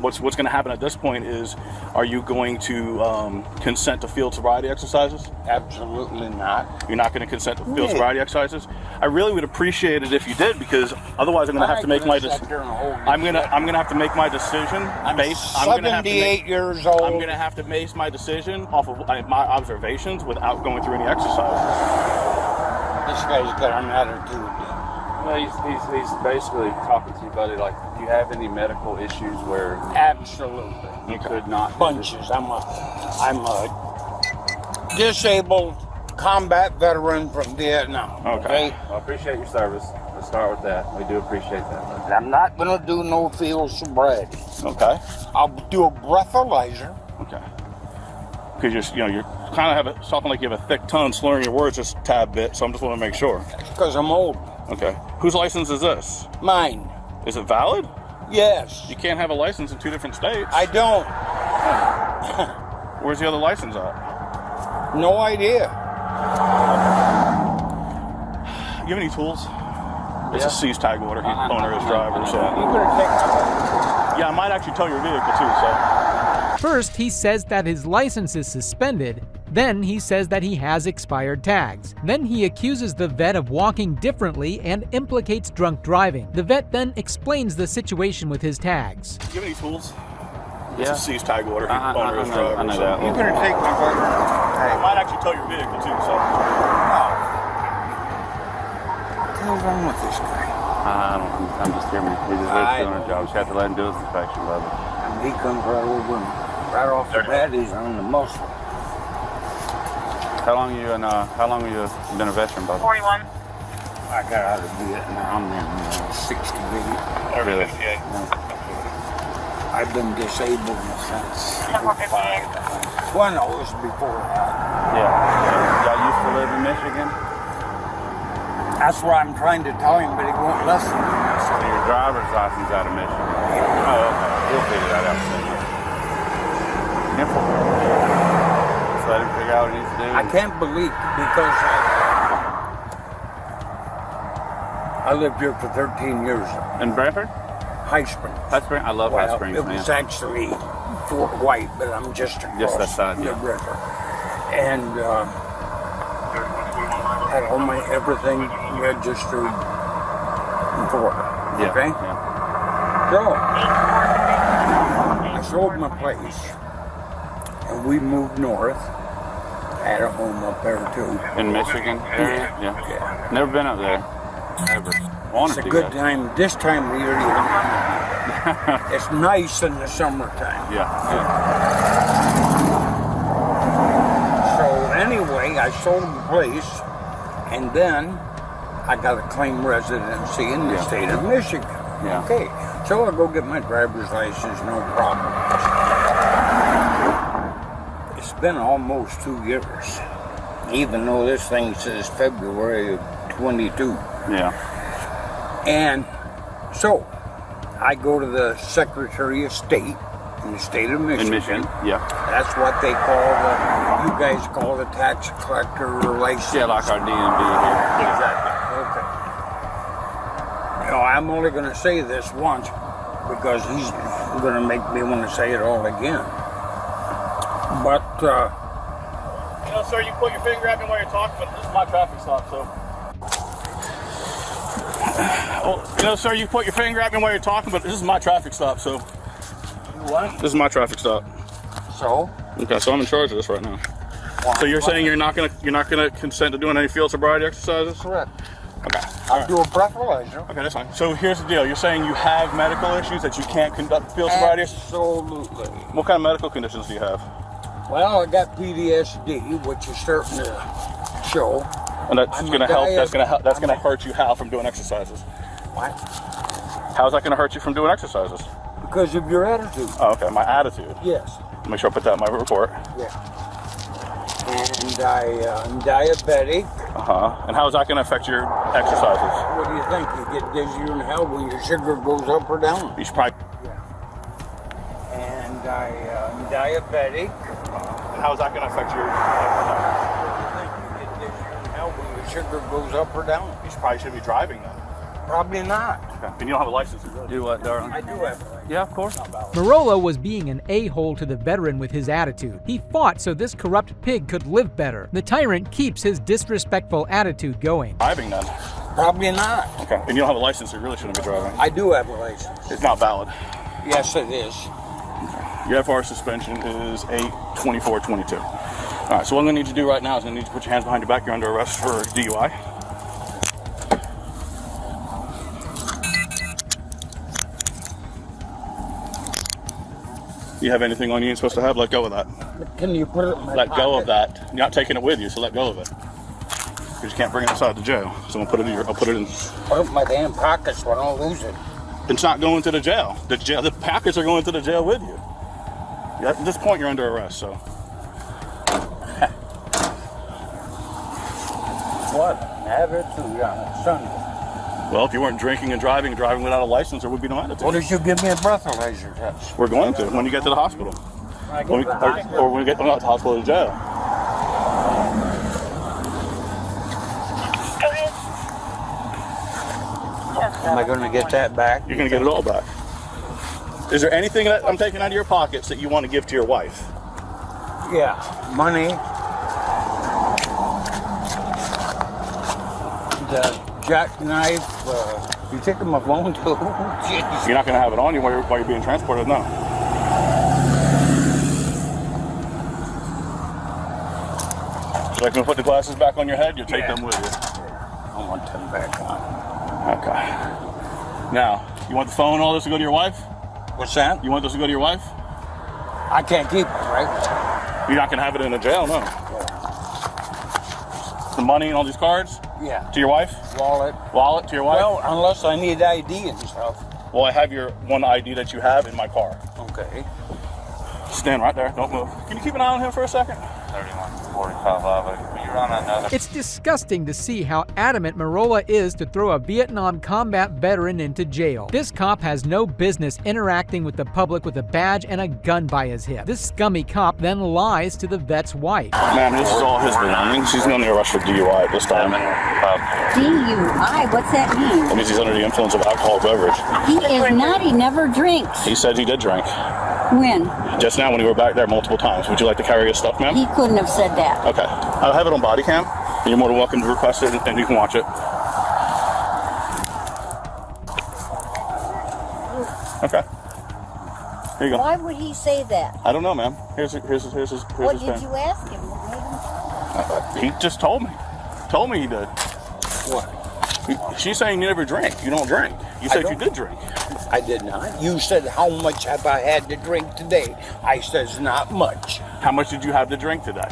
What's gonna happen at this point is, are you going to consent to field sobriety exercises? Absolutely not. You're not going to consent to field sobriety exercises. I really would appreciate it if you did, because otherwise, I'm going to have to make my decision. I'm gonna have to make my decision based. I'm 78 years old. I'm going to have to base my decision off of my observations without going through any exercise. This guy's got an attitude. Well, he's basically talking to you, buddy, like, do you have any medical issues where... Absolutely. You could not... Bunches. I'm a disabled combat veteran from Vietnam. Okay. Well, I appreciate your service. Let's start with that. We do appreciate that. I'm not going to do no field sobriety. Okay. I'll do a breathalyzer. Okay. Because you're kind of talking like you have a thick tongue, slurring your words just a tad bit. So I'm just want to make sure. Because I'm old. Okay. Whose license is this? Mine. Is it valid? Yes. You can't have a license in 2 different states. I don't. Where's the other license at? No idea. You have any tools? It's a seized tag order. Owner is driver, so. Yeah, I might actually tow your vehicle too, so. First, he says that his license is suspended. Then he says that he has expired tags. Then he accuses the vet of walking differently and implicates drunk driving. The vet then explains the situation with his tags. You have any tools? Yeah. It's a seized tag order. Owner is driver. I know so. that. You better take my brother. I might actually tow your vehicle too, so. What's wrong with this guy? I'm just here, man. He's just doing a job. Just have to let him do his inspection, brother. And he comes right over and right off the bat, he's on the muscle. How long you been a veteran, brother? 41. I got out of Vietnam in 68. Really? I've been disabled since 55. Well, no, it was before that. Yeah. Y'all used to live in Michigan? That's what I'm trying to tell him, but he won't listen. So your driver's license out of Michigan? Oh, okay. He'll figure that out soon. Simple. Just let him figure out what he needs to do. I can't believe because I lived here for 13 years. In Brantford? High Springs. High Springs? I love High Springs, It man. was actually Fort White, but I'm just across that side, the yeah. river. And had all my everything registered in Florida. Yeah. Okay? Yeah. So, I sold my place, and we moved north. I had a home up there too. In Michigan? Yeah. Never been up there. Ever. It's a good time. This time of year, it's nice in the summertime. Yeah. So anyway, I sold the place, and then I got a claim residency in the state of Michigan. Yeah. Okay, so I go get my driver's license, no problem. It's been almost 2 years, even though this thing says February of 22. Yeah. And so I go to the Secretary of State in the state of Michigan. In Michigan, yeah. That's what they call you guys call the tax collector license. Yeah, like our DMV here. Exactly. Okay. Now, I'm only going to say this once because he's going to make me want to say it all again. But, You know, sir, you put your finger at me while you're talking, but this is my traffic stop, so. Well, you know, sir, you put your finger at me while you're talking, but this is my traffic stop, so. What? This is my traffic stop. So? Okay, so I'm in charge of this right now. So you're saying you're not gonna consent to doing any field sobriety exercises? Correct. Okay. I'll do a breathalyzer. Okay, that's fine. So here's the deal. You're saying you have medical issues that you can't conduct field sobriety exercises? Absolutely. What kind of medical conditions do you have? Well, I got PTSD, which is starting to show. And that's gonna help. That's gonna hurt you how from doing exercises? What? How's that gonna hurt you from doing exercises? Because of your attitude. Oh, okay. My attitude. Yes. Make sure I put that in my report. Yeah. And I'm diabetic. And how is that gonna affect your exercises? What do you think? You get dizzier than hell when your sugar goes up or down? You should probably. And I'm diabetic. And how is that gonna affect your? When your sugar goes up or down? You probably should be driving then. Probably not. Okay. And you don't have a license. Do what, darling? I do have a license. Yeah, of course. Marola was being an a-hole to the veteran with his attitude. He fought so this corrupt pig could live better. The tyrant keeps his disrespectful attitude going. Driving then. Probably not. Okay. And you don't have a license. You really shouldn't be driving. I do have a license. It's not valid. Yes, it is. Your FR suspension is 8/24/22. All right. So what I'm gonna need you to do right now is I need you to put your hands behind your back. You're under arrest for DUI. You have anything on you ain't supposed to have? Let go of that. Can you put it in my Let pocket? go of that. You're not taking it with you, so let go of it. Because you can't bring it inside the jail. So I'll put it in I'll put it in. Put it in my damn pocket so I don't lose it. It's not going to the jail. The packets are going to the jail with you. At this point, you're under arrest, so. What? Have it too on a Sunday. Well, if you weren't drinking and driving without a license, there would be no attitude. What did you give me a breathalyzer test? We're going to when you get to the hospital. When I get to the hospital? Or when we get not to the hospital, to the jail. Am I going to get that back? You're going to get it all back. Is there anything that I'm taking out of your pockets that you want to give to your wife? Yeah, money. The jackknife. You taking my phone too? Jeez. You're not going to have it on you while you're being transported, no. Would you like me to put the glasses back on your head? You'll take them with you. I want them back on. Okay. Now, you want the phone and all this to go to your wife? What's that? You want this to go to your wife? I can't keep it, right? You're not going to have it in a jail, no. The money and all these cards? Yeah. To your wife? Wallet to your wife? Well, unless I need ID and stuff. Well, I have your one ID that you have in my car. Okay. Stand right there. Don't move. Can you keep an eye on him for a second? 3145 Lava. You're on another. It's disgusting to see how adamant Marola is to throw a Vietnam combat veteran into jail. This cop has no business interacting with the public with a badge and a gun by his hip. This scummy cop then lies to the vet's wife. Man, this is all his belongings. He's going to arrest for DUI at this time. DUI? What's that mean? That means he's under the influence of alcohol beverage. He is not. He never drinks. He said he did drink. When? Just now when we were back there multiple times. Would you like to carry his stuff, ma'am? He couldn't have said that. Okay. I'll have it on body cam. You're more than welcome to request it and you can watch it. Okay. Here you go. Why would he say that? I don't know, ma'am. Here's his What did thing. you ask him? He just told me. Told me he did. What? She's saying you never drink. You don't drink. You said you did drink. I did not. You said, how much have I had to drink today? I says, not much. How much did you have to drink today?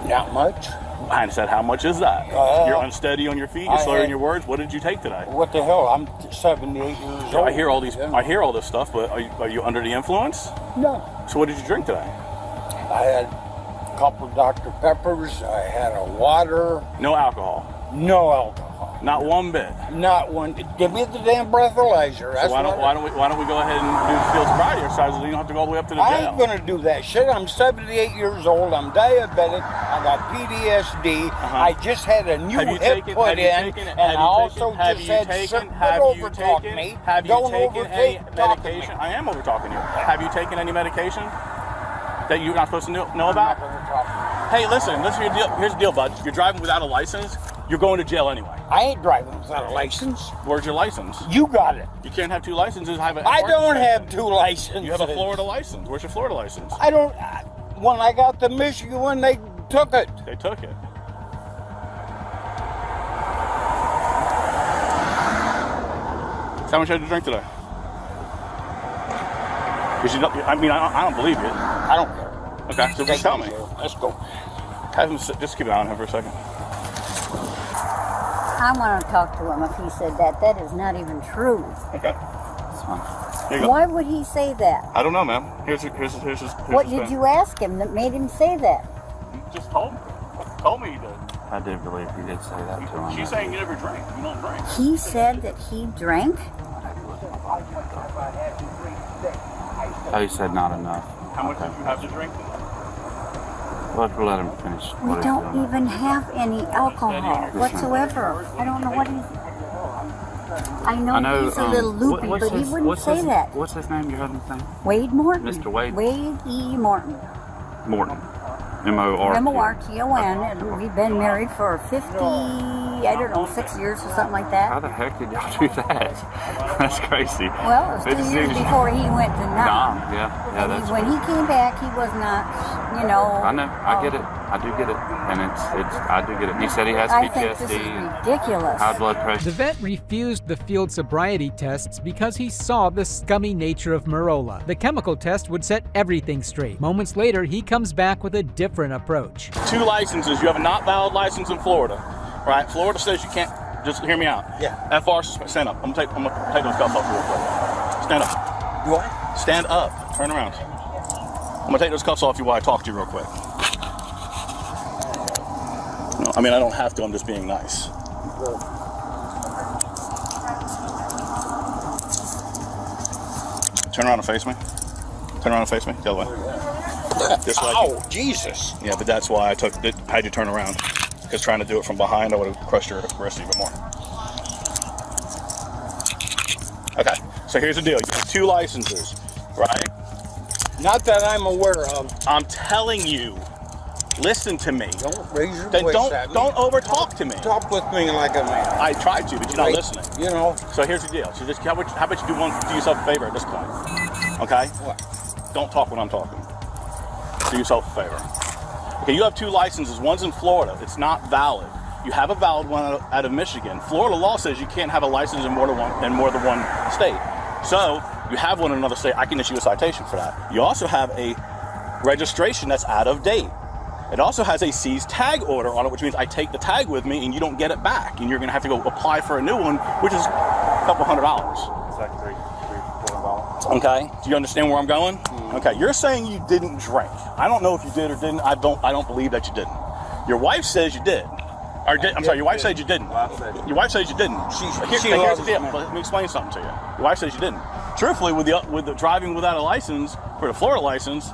Not much. I said, how much is that? You're unsteady on your feet. You're slurring your words. What did you take today? What the hell? I'm 78 years old. I hear all these. I hear all this stuff, but are you under the influence? No. So what did you drink today? I had a couple of Dr. Peppers. I had a water. No alcohol. No alcohol. Not one bit. Not one. Give me the damn breathalyzer. So why don't we go ahead and do the field sobriety exercises so you don't have to go all the way up to the jail? I ain't gonna do that shit. I'm 78 years old. I'm diabetic. I got PTSD. I just had a new hip put in, and I also just had something overtalk me. Have you taken any medication? I am over talking you. Have you taken any medication that you're not supposed to know about? Hey, listen. Here's the deal, bud. You're driving without a license. You're going to jail anyway. I ain't driving without a license. Where's your license? You got it. You can't have two licenses. I don't have two licenses. You have a Florida license. Where's your Florida license? I don't. When I got the Michigan one, they took it. They took it. How much had you drink today? I don't believe you. I don't care. Okay, so just tell me. Let's go. Have him just keep an eye on him for a second. I want to talk to him if he said that. That is not even true. Okay. That's fine. Here you go. Why would he say that? I don't know, ma'am. Here's What did you ask him that made him say that? He just told me. Told me he did. I do believe he did say that to him. She's saying you never drink. You don't drink. He said that he drank? Oh, he said not enough. How much did you have to drink? Let's let him finish. We don't even have any alcohol whatsoever. I don't know what he's... I know he's a little loopy, but he wouldn't say that. What's his name, your husband's name? Wade Morton. Mr. Wade? Wade E. Morton. Morton. M-O-R-T. M-O-R-T-O-N, and we've been married for 6 years or something like that. How the heck did y'all do that? That's crazy. Well, it was 2 years before he went to Nam. Yeah, that's when he came back, he was not, I know, I get it. I do get it. And I do get it. He said he has PTSD. I think this is ridiculous. High blood pressure. The vet refused the field sobriety tests because he saw the scummy nature of Marola. The chemical test would set everything straight. Moments later, he comes back with a different approach. 2 licenses. You have a not valid license in Florida, right? Florida says you can't. Just hear me out. Yeah. FR, stand up. I'm gonna take those cuffs off real quick. Stand up. What? Stand up. Turn around. I'm gonna take those cuffs off you while I talk to you real quick. No, I mean I don't have to. I'm just being nice. Turn around and face me. Turn around and face me. The other way. This way. Oh, Jesus. Yeah, but that's why I had you turn around. Because trying to do it from behind, I would have crushed your wrist even more. Okay, so here's the deal. You have 2 licenses, right? Not that I'm aware of. I'm telling you. Listen to me. Don't raise your Then voice don't at me. don't over talk to me. Talk with me like a man. I tried to, but you're not listening. You know. So here's the deal. So just how about you do yourself a favor at this point? Okay? What? Don't talk when I'm talking. Do yourself a favor. Okay, you have 2 licenses. One's in Florida. It's not valid. You have a valid one out of Michigan. Florida law says you can't have a license in more than one state. So you have one in another state. I can issue a citation for that. You also have a registration that's out of date. It also has a seize tag order on it, which means I take the tag with me and you don't get it back. And you're going to have to go apply for a new one, which is a couple $100. It's like $300-$400. Okay, do you understand where I'm going? Okay, you're saying you didn't drink. I don't know if you did or didn't. I don't believe that you didn't. Your wife says you did. I'm sorry, your wife said you didn't. Your wife says you didn't. Here's the deal. Let me explain something to you. Your wife says you didn't. Truthfully, with the driving without a license, for the Florida license,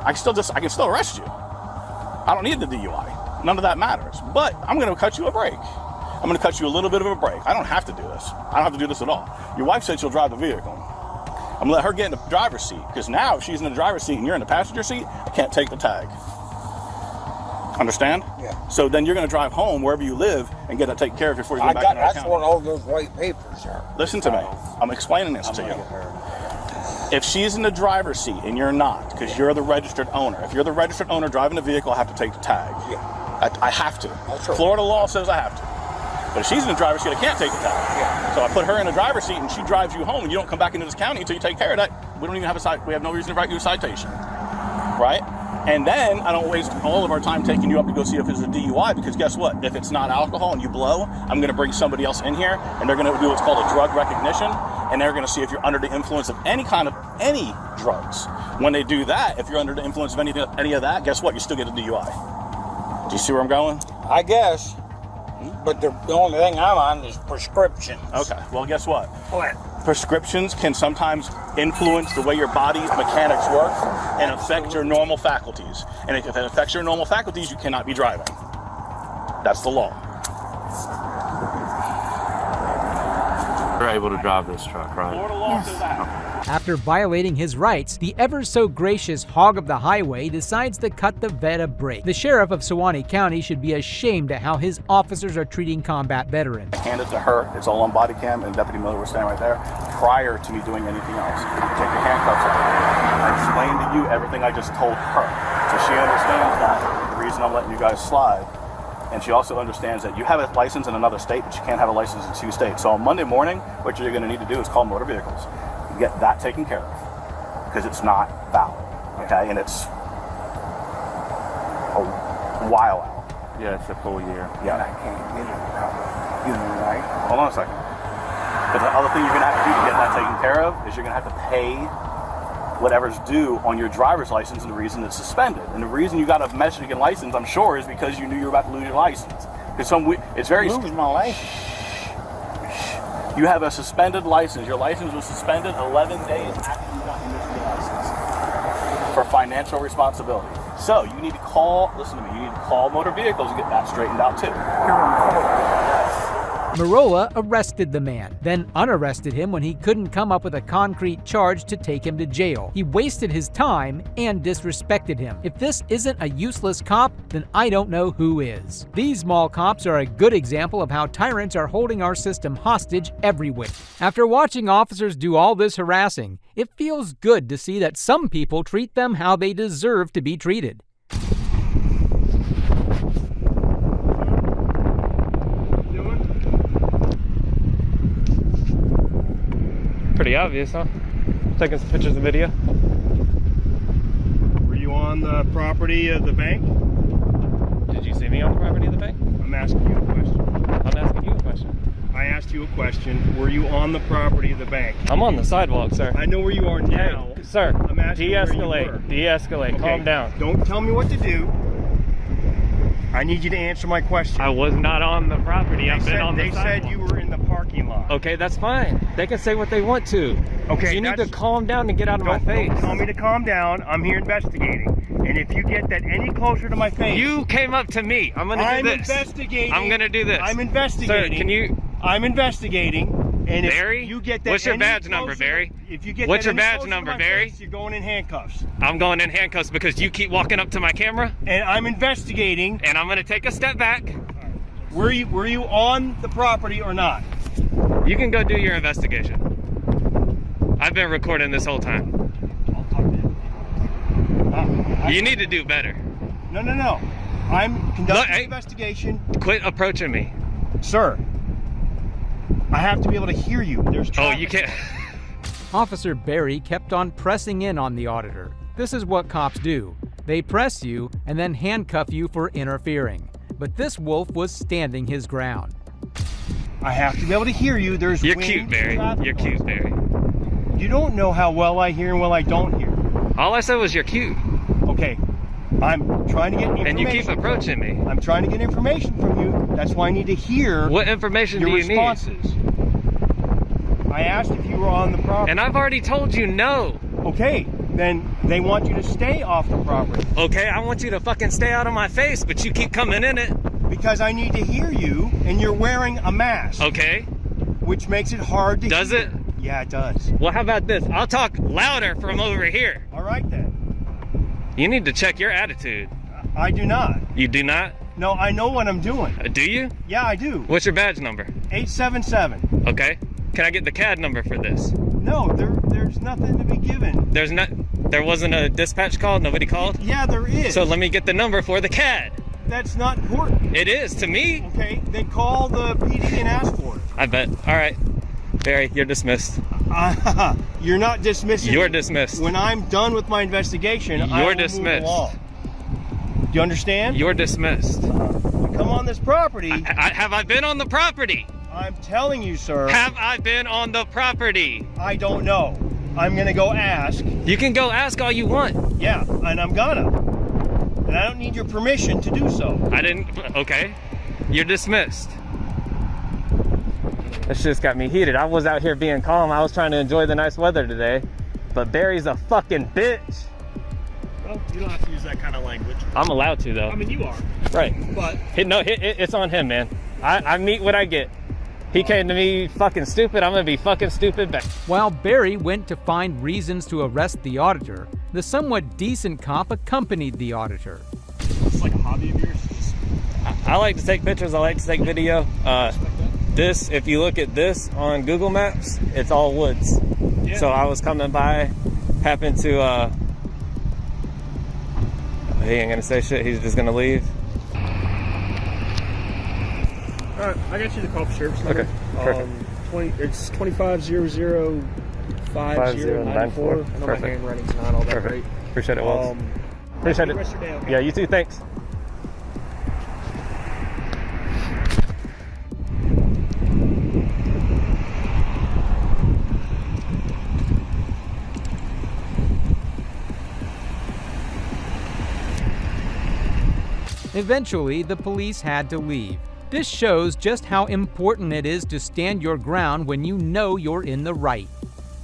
I can still arrest you. I don't need the DUI. None of that matters. But I'm going to cut you a break. I'm going to cut you a little bit of a break. I don't have to do this. I don't have to do this at all. Your wife said she'll drive the vehicle. I'm going to let her get in the driver's seat, because now if she's in the driver's seat and you're in the passenger seat, I can't take the tag. Understand? Yeah. So then you're going to drive home wherever you live and get that taken care of before you go back to North That's County. what all those white papers are. Listen to me. I'm explaining this to you. If she's in the driver's seat and you're not, because you're the registered owner, if you're the registered owner driving the vehicle, I have to take the tag. Yeah. I have to. True. Florida law says I have to. But if she's in the driver's seat, I can't take the tag. Yeah. So I put her in the driver's seat and she drives you home and you don't come back into this county until you take care of that. We don't even have we have no reason to write you a citation. Right? And then I don't waste all of our time taking you up to go see if it's a DUI, because guess what? If it's not alcohol and you blow, I'm going to bring somebody else in here and they're going to do what's called a drug recognition, and they're going to see if you're under the influence of any drugs. When they do that, if you're under the influence of any of that, guess what? You still get a DUI. Do you see where I'm going? I guess. But the only thing I'm on is prescriptions. Okay. Well, guess what? What? Prescriptions can sometimes influence the way your body mechanics work and affect your normal faculties. And if it affects your normal faculties, you cannot be driving. That's the law. You're able to drive this truck, right? Florida law says that. After violating his rights, the ever-so-gracious hog of the highway decides to cut the vet a break. The sheriff of Suwannee County should be ashamed at how his officers are treating combat veterans. Hand it to her. It's all on body cam, and Deputy Miller was standing right there prior to me doing anything else. Take your handcuffs off. I explained to you everything I just told her. So she understands that. The reason I'm letting you guys slide. And she also understands that you have a license in another state, but you can't have a license in 2 states. So on Monday morning, what you're going to need to do is call motor vehicles. Get that taken care of, because it's not valid, okay? And it's a while out. Yeah, it's a full year. Yeah. I can't get it. You know, right? Hold on a second. But the other thing you're going to have to do to get that taken care of is you're going to have to pay whatever's due on your driver's license, and the reason it's suspended. And the reason you got a Michigan license, I'm sure, is because you knew you were about to lose your license. Because it's very... Lose my license? You have a suspended license. Your license was suspended 11 days after you got your Michigan license for financial responsibility. So you need to call, listen to me, you need to call motor vehicles and get that straightened out too. Marola arrested the man, then unarrested him when he couldn't come up with a concrete charge to take him to jail. He wasted his time and disrespected him. If this isn't a useless cop, then I don't know who is. These mall cops are a good example of how tyrants are holding our system hostage everywhere. After watching officers do all this harassing, it feels good to see that some people treat them how they deserve to be treated. Pretty obvious, huh? Taking some pictures and video. Were you on the property of the bank? Did you see me on the property of the bank? I'm asking you a question. I'm asking you a question. I asked you a question. Were you on the property of the bank? I'm on the sidewalk, sir. I know where you are now. Hey, sir, I'm asking de-escalate. De-escalate. Okay, Calm down. Don't tell me what to do. I need you to answer my question. I was not on the property. I've been on the sidewalk. They said you were in the parking lot. Okay, that's fine. They can say what they want to. Okay, you need to calm down and get out of my face. Don't tell me to calm down. I'm here investigating. And if you get that any closer to my face... You came up to me. I'm going to do this. I'm investigating. I'm going to do this. I'm investigating. Sir, can you... I'm investigating. And if Barry? you get that What's your any badge number, closer- Barry? If you get What's that your any badge closer to number, my Barry? face, you're going in handcuffs. I'm going in handcuffs because you keep walking up to my camera. And I'm investigating. And I'm gonna take a step back. Were you on the property or not? You can go do your investigation. I've been recording this whole time. You need to do better. No. I'm conducting an investigation. Quit approaching me. Sir, I have to be able to hear you. There's traffic. Oh, you can't. Officer Barry kept on pressing in on the auditor. This is what cops do. They press you and then handcuff you for interfering. But this wolf was standing his ground. I have to be able to hear you. There's You're wind, cute, Barry. traffic. You're cute, Barry. You don't know how well I hear and well I don't hear. All I said was you're cute. Okay, I'm trying to get information. And you keep approaching me. I'm trying to get information from you. That's why I need to hear. What information your do you responses. I asked if you were on the property. And I've already told you no. Okay, then they want you to stay off the property. Okay, I want you to fucking stay out of my face, but you keep coming in it. Because I need to hear you, and you're wearing a mask. Okay. Which makes it hard to hear. Does it? Yeah, it does. Well, how about this? I'll talk louder from over here. All right, then. You need to check your attitude. I do not. You do not? No, I know what I'm doing. Do you? Yeah, I do. What's your badge number? 877. Okay. Can I get the CAD number for this? No, there's nothing to be given. There wasn't a dispatch call? Nobody called? Yeah, there is. So let me get the number for the CAD. That's not important. It is to me. Okay, then call the PD and ask for it. I bet. All right. Barry, you're dismissed. You're not dismissing. You're dismissed. When I'm done with my investigation, I will dismissed. move along. Do you understand? You're dismissed. You come on this property. Have I been on the property? I'm telling you, sir. Have I been on the property? I don't know. I'm gonna go ask. You can go ask all you want. Yeah, and I'm gonna. And I don't need your permission to do so. I didn't. Okay. You're dismissed. This just got me heated. I was out here being calm. I was trying to enjoy the nice weather today. But Barry's a fucking bitch. Well, you don't have to use that kind of language. I'm allowed to, though. I mean, you are. Right. But it's on him, man. I meet what I get. He came to me fucking stupid. I'm gonna be fucking stupid back. While Barry went to find reasons to arrest the auditor, the somewhat decent cop accompanied the auditor. It's like a hobby of yours. I like to take pictures. I like to take video. This, if you look at this on Google Maps, it's all woods. Yeah. So I was coming by, happened to, he ain't gonna say shit, he's just gonna leave. Alright, I got you the coffee service number. Okay, perfect. It's 25005094. I know my handwriting's not all that Perfect. great. Appreciate it, Wells. Appreciate it. Rest of your day, okay? Yeah, you too, thanks. Eventually, the police had to leave. This shows just how important it is to stand your ground when you know you're in the right.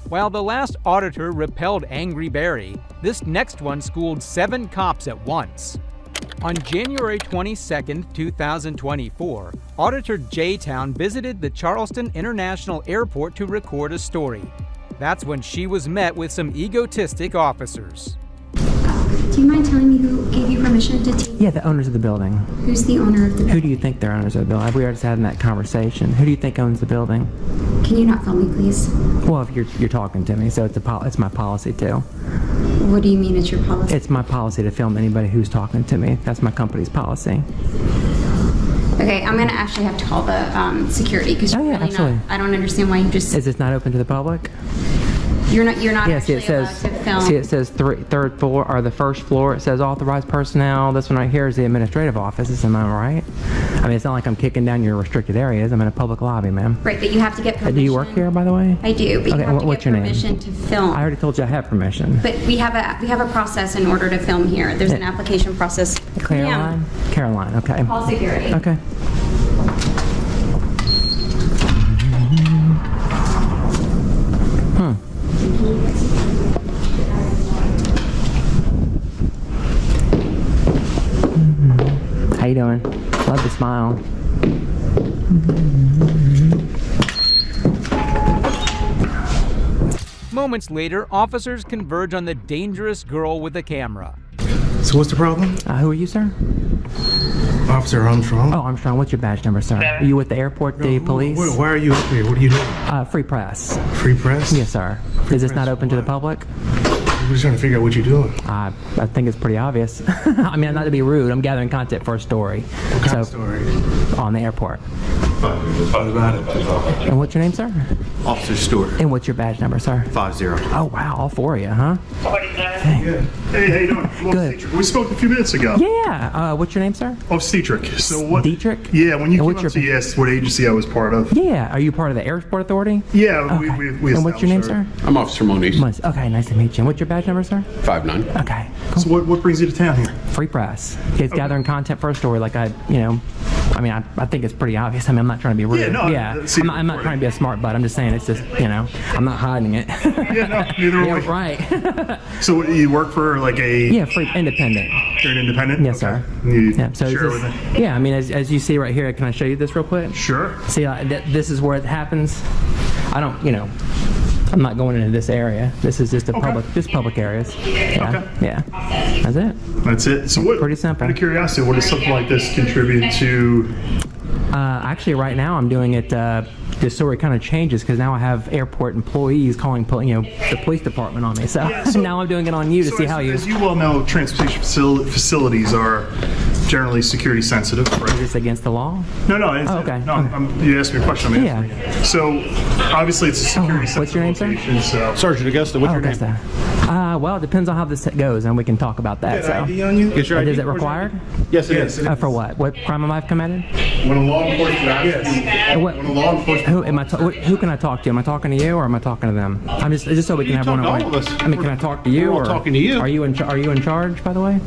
While the last auditor repelled angry Barry, this next one schooled 7 cops at once. On January 22, 2024, Auditor J-Town visited the Charleston International Airport to record a story. That's when she was met with some egotistic officers. Do you mind telling me who gave you permission to take? Yeah, the owners of the building. Who's the owner of the building? Who do you think they're owners of the building? We were just having that conversation. Who do you think owns the building? Can you not film me, please? Well, if you're talking to me, so it's my policy too. What do you mean it's your policy? It's my policy to film anybody who's talking to me. That's my company's policy. Okay, I'm gonna actually have to call the security because you're really absolutely. not. I don't understand why you just. Is this not open to the public? You're not Yes, actually it says. allowed to film. See, it says third floor or the first floor. It says authorized personnel. This one right here is the administrative offices. Am I right? I mean, it's not like I'm kicking down your restricted areas. I'm in a public lobby, ma'am. Right, but you have to get permission. Do you work here, by the way? I do, but you have to what's get your permission name? to film. I already told you I have permission. But we have a process in order to film here. There's an application process. Caroline? Caroline, okay. Call security. Okay. How you doing? Love the smile. Moments later, officers converge on the dangerous girl with the camera. So what's the problem? Who are you, sir? Officer Armstrong. Oh, Armstrong, what's your badge number, sir? Are you with the airport, the police? Why are you up here? What are you doing? Free press. Free press? Yes, sir. Is this not open to the public? We're just trying to figure out what you're doing. I think it's pretty obvious. I mean, not to be rude, I'm gathering content for a story. What kind of story? On the airport. What about it? And what's your name, sir? Officer Stewart. And what's your badge number, sir? 50. Oh, wow, all four of you, huh? Hey, how you doing? Good. We spoke a few minutes ago. Yeah, what's your name, sir? Oh, Dietrich. So what? Dietrich? Yeah, when you And came up to ask what agency I was part of. Yeah, are you part of the Airport Authority? Yeah, Okay. we And what's your name, sir? I'm Officer Moniz. Okay, nice to meet you. And what's your badge number, sir? 59. Okay. So what brings you to town here? Free press. It's gathering content for a story like I think it's pretty obvious. I mean, I'm not trying to be rude. Yeah, no, I'm not trying to be a smart butt. I'm just saying it's just, I'm not hiding it. Yeah, no, neither are we. Right. So you work for like a... Yeah, free independent. You're an independent? Yes, sir. You So share is with this, it? yeah, I mean, as you see right here, can I show you this real quick? Sure. See, this is where it happens. I don't, I'm not going into this area. This is just public areas. Yeah. Okay. Yeah. That's it. That's it. So what? Pretty simple. Out of curiosity, what does something like this contribute to? Actually, right now I'm doing it. The story kind of changes because now I have airport employees calling, the police department on me. So, now I'm doing it on you to see how you. As you well know, transportation facilities are generally security sensitive. Right? Is this against the law? No. Okay. No, you asked me a question. I'm answering it. So obviously it's a security sensitive. What's your name, sir? So. Sergeant Augusta. What's your name? Augusta. Well, it depends on how this goes, and we can talk about that. You got an ID on you? Get your ID? Is it required? Yes, it is. For what? What crime am I committed? When a law enforcement when a law enforcement. Who can I talk to? Am I talking to you or am I talking to them? I'm just so we can have one on one. I mean, can I talk to you? We're all talking to you. Are you in charge, by the way?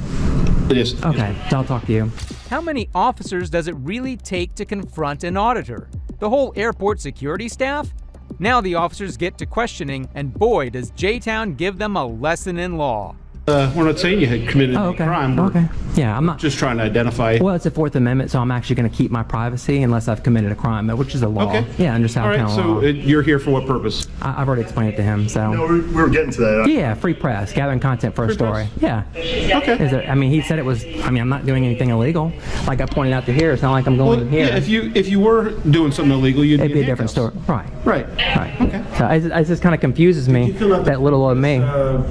Yes. Okay, so I'll talk to you. How many officers does it really take to confront an auditor? The whole airport security staff? Now the officers get to questioning, and boy, does J-Town give them a lesson in law. We're not saying you had committed any crime. We're Yeah, I'm not just trying to identify. Well, it's a Fourth Amendment, so I'm actually going to keep my privacy unless I've committed a crime, which is a law. Okay. Yeah, under South Carolina law. All right, so you're here for what purpose? I've already explained it to him. So. No, we were getting to that. Yeah, free press, gathering content for a story. Yeah. Okay. He said it was. I'm not doing anything illegal. Like I pointed out to here, it's not like I'm going in here. Yeah, if you were doing something illegal, it'd be a different story. Right. Right. Okay. So it just kind of confuses me that little old me.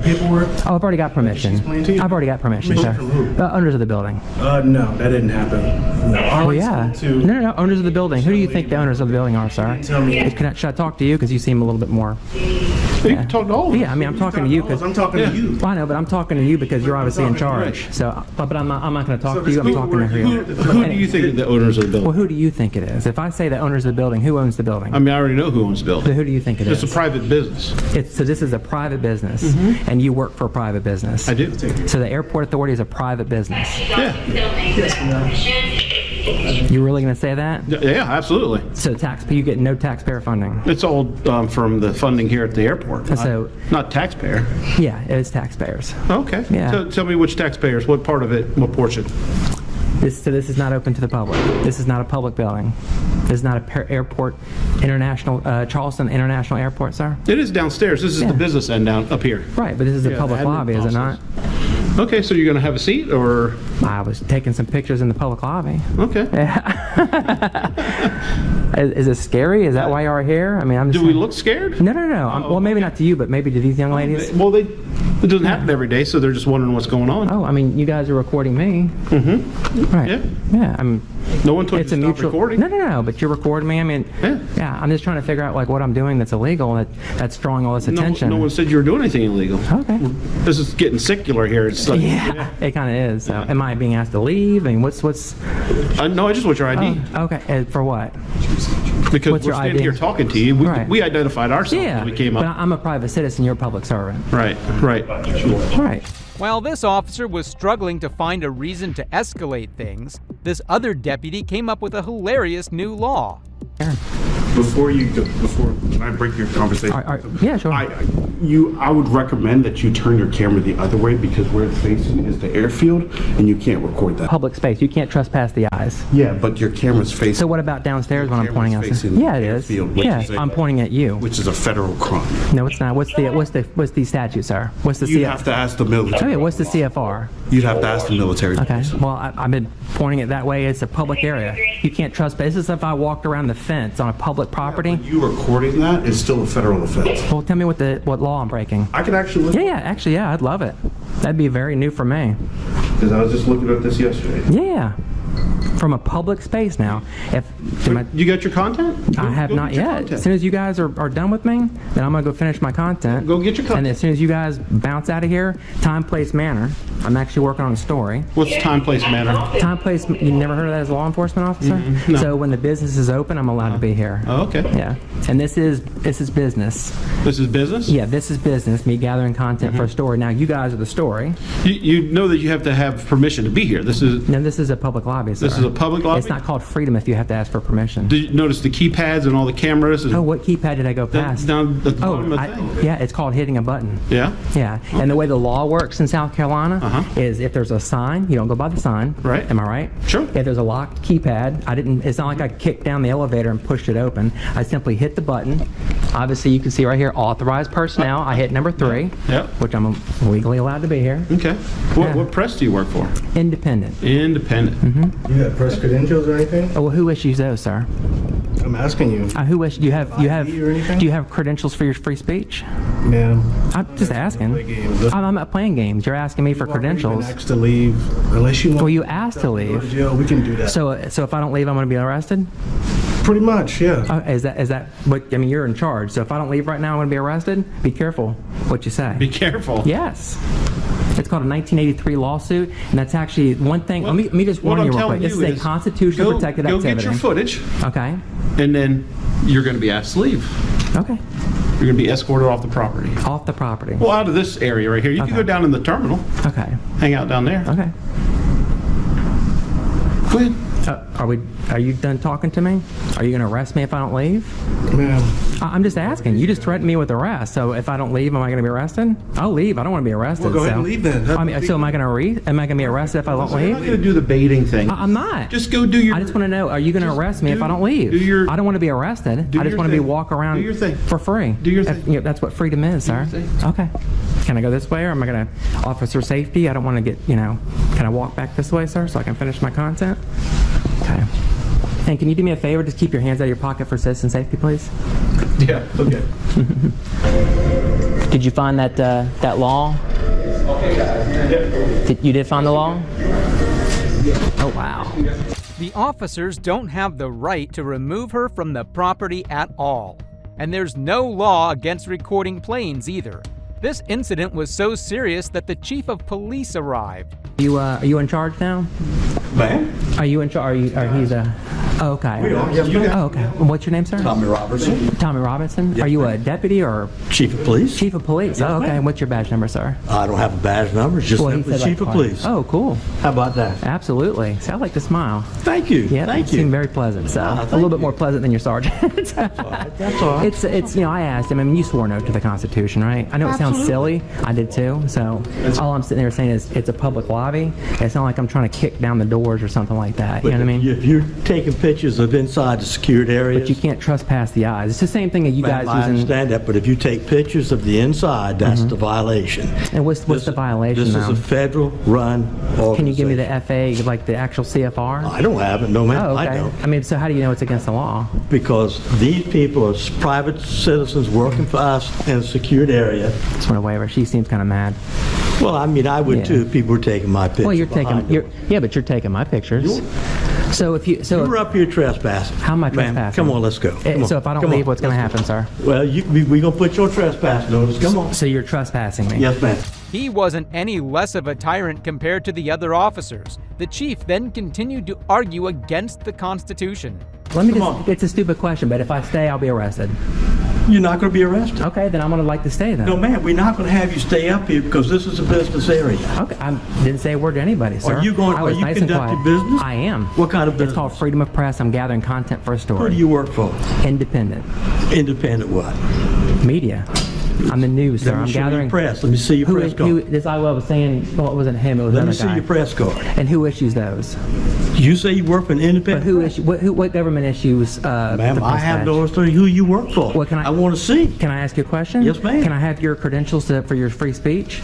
Paperwork. Oh, I've already got permission. I've already got permission, sir. Owners of the building. No, that didn't happen. No. Well, yeah. No. Owners of the building. Who do you think the owners of the building are, sir? Tell me. Should I talk to you because you seem a little bit more? You can talk to all of us. Yeah, I mean, I'm talking to you because I'm talking to you. Well, I know, but I'm talking to you because you're obviously in charge. Right. So, but I'm not going to talk to you. I'm talking to you. Who do you think are the owners of the building? Well, who do you think it is? If I say the owners of the building, who owns the building? I mean, I already know who owns the building. So who do you think it is? It's a private business. So this is a private business, and you work for a private business. I do. So the airport authority is a private business. Yeah. You really going to say that? Yeah, absolutely. So you get no taxpayer funding. It's all from the funding here at the airport. So not taxpayer. Yeah, it is taxpayers. Okay. Yeah. So tell me which taxpayers, what part of it, what portion? This is not open to the public. This is not a public building. This is not a airport, Charleston International Airport, sir. It is downstairs. This is the business end down up here. Right, but this is a public lobby, is it not? Okay, so you're going to have a seat, or? I was taking some pictures in the public lobby. Okay. Is it scary? Is that why you are here? I mean, I'm just. Do we look scared? No. Well, maybe not to you, but maybe to these young ladies. Well, it doesn't happen every day, so they're just wondering what's going on. Oh, I mean, you guys are recording me. Mm-hmm. Right. Yeah. No one told you to stop recording. No, but you're recording me. I mean, yeah. I'm just trying to figure out what I'm doing that's illegal that's drawing all this attention. No one said you were doing anything illegal. Okay. This is getting secular here. It's like, it kind of is. So, am I being asked to leave? I mean, what's? No, I just want your ID. Okay. For what? Because What's we're your standing ID? here talking to you. We identified ourselves when we came up. But I'm a private citizen. You're a public servant. Right. Right. While this officer was struggling to find a reason to escalate things, this other deputy came up with a hilarious new law. Before can I break your conversation? Yeah, sure. I would recommend that you turn your camera the other way because where it's facing is the airfield, and you can't record that. Public space. You can't trespass the eyes. Yeah, but your camera's facing. So what about downstairs when I'm pointing out? Yeah, it is. Yeah, I'm pointing at you. Which is a federal crime. No, it's not. What's the statute, sir? What's the You have to ask the military. Oh, yeah, what's the CFR? You'd have to ask the military. Okay. Well, I've been pointing it that way. It's a public area. You can't trespass. This is if I walked around the fence on a public property. But you recording that is still a federal offense. Well, tell me what law I'm breaking. I can actually look. Yeah, I'd love it. That'd be very new for me. Because I was just looking at this yesterday. Yeah. From a public space now. You got your content? I have not yet. As soon as you guys are done with me, then I'm going to go finish my content. Go get your content. And as soon as you guys bounce out of here, time, place, manner. I'm actually working on a story. What's time, place, manner? Time, place, you never heard of that as a law enforcement officer? No. So when the business is open, I'm allowed to be here. Oh, okay. Yeah. And this is business. This is business? Yeah, this is business, me gathering content for a story. Now, you guys are the story. You know that you have to have permission to be here. This is a public lobby, sir. This is a public lobby? It's not called freedom if you have to ask for permission. Did you notice the keypads and all the cameras? Oh, what keypad did I go past? Down at the bottom of the thing. Yeah, it's called hitting a button. Yeah? Yeah. Okay. And the way the law works in South Carolina is if there's a sign, you don't go by the sign. Right. Am I right? Sure. If there's a locked keypad, it's not like I kicked down the elevator and pushed it open. I simply hit the button. Obviously, you can see right here, authorized personnel. I hit number 3, which I'm legally allowed to be here. Okay. What press do you work for? Independent. Independent. You got press credentials or anything? Oh, well, who issues those, sir? I'm asking you. Do you have credentials for your free speech? Yeah. I'm just asking. I'm not playing games. You're asking me for credentials. Asked to leave, unless you want. Well, you asked to leave. Go to jail, we can do that. So if I don't leave, I'm going to be arrested? Pretty much, yeah. Is that what? I mean, you're in charge. So if I don't leave right now, I'm going to be arrested. Be careful what you say. Be careful. Yes. It's called a 1983 lawsuit, and that's actually one thing. Let me just warn you real quick. This is a constitutionally protected activity. Go get your footage. Okay. And then you're going to be asked to leave. Okay. You're going to be escorted off the property. Off the property. Well, out of this area right here. You can go down in the terminal. Okay. Hang out down there. Okay. Go ahead. Are you done talking to me? Are you going to arrest me if I don't leave? Ma'am. I'm just asking. You just threatened me with arrest. So if I don't leave, am I going to be arrested? I'll leave. I don't want to be arrested. Well, go ahead and leave then. So am I going to be arrested if I don't leave? I'm not going to do the baiting thing. I'm not. Just go do your. I just want to know. Are you going to arrest me if I don't leave? I don't want to be arrested. I just want to walk around for free. Do your thing. That's what freedom is, sir. Okay. Can I go this way, or am I going to officer safety? I don't want to get Can I walk back this way, sir, so I can finish my content? Okay. And can you do me a favor? Just keep your hands out of your pocket for citizen safety, please. Yeah. Okay. Did you find that law? You did find the law? Oh, wow. The officers don't have the right to remove her from the property at all. And there's no law against recording planes either. This incident was so serious that the chief of police arrived. Are you in charge now? Ma'am? Are you in charge? He's a... Oh, okay. We are. Yes, ma'am. Oh, okay. What's your name, sir? Tommy Robertson. Tommy Robinson? Yes, are you a deputy or... Chief of police. Chief of police. Yes, oh, okay. ma'am. What's your badge number, sir? I don't have a badge number. It's just simply Chief of police. Oh, cool. How about that? Absolutely. See, I like to smile. Thank you. Yeah, Thank you you. seem very pleasant. So a little bit more pleasant than your sergeant. That's all right. That's all right. It's I asked him. I mean, you swore an oath to the Constitution, right? I know it sounds silly. I did too. So all I'm sitting there saying is it's a public lobby. It's not like I'm trying to kick down the doors or something like that. You know what I mean? If you're taking pictures of inside the secured areas, but you can't trespass the eyes. It's the same thing that you guys I understand that, but if you take pictures of the inside, that's the violation. And what's the violation? This is a federal-run organization. Can you give me the FA, like the actual CFR? I don't have it. No, ma'am. Oh, okay. I don't. I mean, so how do you know it's against the law? Because these people are private citizens working for us in a secured area. Just want a waiver. She seems kind of mad. Well, I mean, I would too if people were taking my pictures. Well, but you're taking my pictures. So if you're up here trespassing. How am I trespassing? Come on, let's go. So if I don't leave, what's going to happen, sir? Well, we're going to put your trespass notice. Come on. So you're trespassing me? Yes, ma'am. He wasn't any less of a tyrant compared to the other officers. The chief then continued to argue against the Constitution. It's a stupid question, but if I stay, I'll be arrested. You're not going to be arrested. Okay, then I'm going to like to stay then. No, ma'am, we're not going to have you stay up here because this is a business area. Okay, I didn't say a word to anybody, sir. Are you nice conducting business? I am. What kind of business? It's called freedom of press. I'm gathering content for a story. Who do you work for? Independent. Independent what? Media. I'm the news, sir. Let me I'm show you gathering press. Let me see your press card. This I was saying. Well, it wasn't him. It was Let me another guy. see your press card. And who issues those? You say you work for an independent. But what government issues? Ma'am, I have no authority who you work for. What can I want to see. Can I ask you a question? Yes, ma'am. Can I have your credentials for your free speech?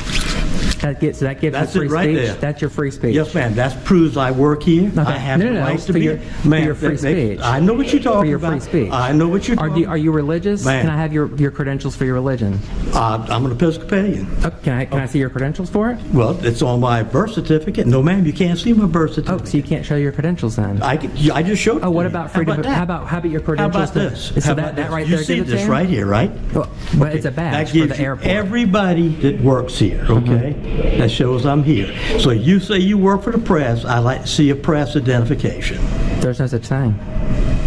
That gives you free it speech. right there. That's your free speech. Yes, ma'am. That proves I work here. Okay. I have the right to be. For your free speech. I know what you're talking about. For your free speech. I know what you're talking about. Are you religious? Ma'am. Can I have your credentials for your religion? I'm an Episcopalian. Can I see your credentials for it? Well, it's on my birth certificate. No, ma'am, you can't see my birth certificate. Oh, so you can't show your credentials then? I just showed it. Oh, what about freedom? How about your credentials? How about this? So that right you there. see this right here, right? Well, but it's a badge for the airport. Everybody that works here, okay? That shows I'm here. So you say you work for the press. I like to see a press identification. There's no such thing.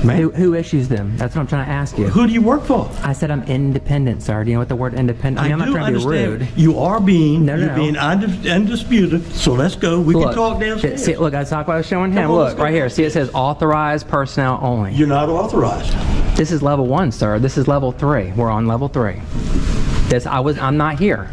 Who issues them? That's what I'm trying to ask you. Who do you work for? I said I'm independent, sir. Do you know what the word independent? I'm not trying to be rude. You are being. No. You're being undisputed. So let's go. We can talk downstairs. See, look, that's not what I was showing him. Look, right here. See, it says authorized personnel only. You're not authorized. This is level 1, sir. This is level 3. We're on level 3. I'm not here.